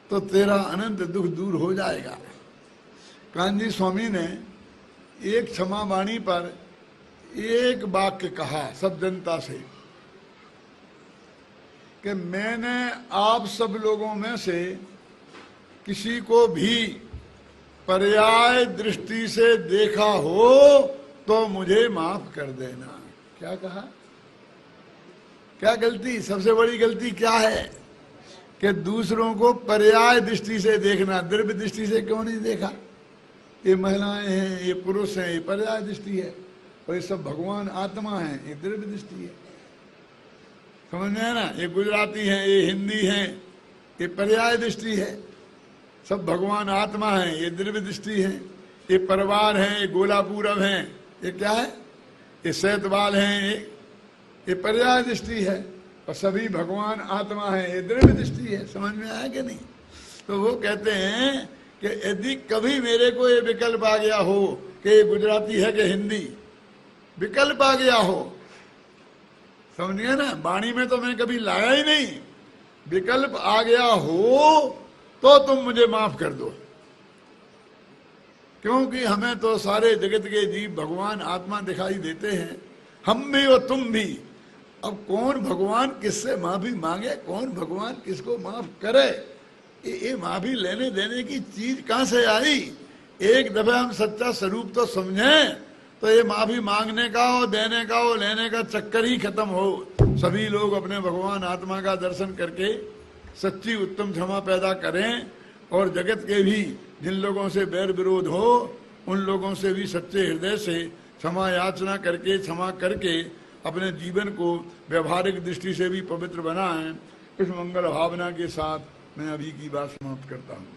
तो तेरा अनंत दुख दूर हो जाएगा। कान्जी स्वामी ने एक क्षमा वाणी पर एक वाक्य कहा सब जनता से कि मैंने आप सब लोगों में से किसी को भी पर्याय दृष्टि से देखा हो तो मुझे माफ कर देना। क्या कहा? क्या गलती, सबसे बड़ी गलती क्या है कि दूसरों को पर्याय दृष्टि से देखना, द्रव्य दृष्टि से क्यों नहीं देखा? ये महिलाएं हैं, ये पुरुष हैं, ये पर्याय दृष्टि है, और ये सब भगवान आत्मा है, ये द्रव्य दृष्टि है। समझ में है ना? ये गुजराती हैं, ये हिंदी हैं, ये पर्याय दृष्टि है। सब भगवान आत्मा है, ये द्रव्य दृष्टि है। ये परिवार है, ये गोला पूरब है, ये क्या है? ये सैतवाल हैं, ये पर्याय दृष्टि है। और सभी भगवान आत्मा है, ये द्रव्य दृष्टि है। समझ में आया कि नहीं? तो वो कहते हैं कि यदि कभी मेरे को ये विकल्प आ गया हो कि ये गुजराती है कि हिंदी, विकल्प आ गया हो, समझिए ना, वाणी में तो मैं कभी लाया ही नहीं, विकल्प आ गया हो तो तुम मुझे माफ कर दो। क्योंकि हमें तो सारे जगत के जीव भगवान आत्मा दिखाई देते हैं, हम भी और तुम भी। अब कौन भगवान किससे माफी मांगे, कौन भगवान किसको माफ करे? ये माफी लेने देने की चीज कहां से आई? एक दफे हम सच्चा स्वरूप तो समझें तो ये माफी मांगने का और देने का और लेने का चक्कर ही खत्म हो। सभी लोग अपने भगवान आत्मा का दर्शन करके सच्ची उत्तम क्षमा पैदा करें और जगत के भी जिन लोगों से बैर विरोध हो उन लोगों से भी सच्चे हृदय से क्षमा याचना करके, क्षमा करके अपने जीवन को व्यवहारिक दृष्टि से भी पवित्र बनाएं। इस मंगल भावना के साथ मैं अभी की बात समाप्त करता हूँ।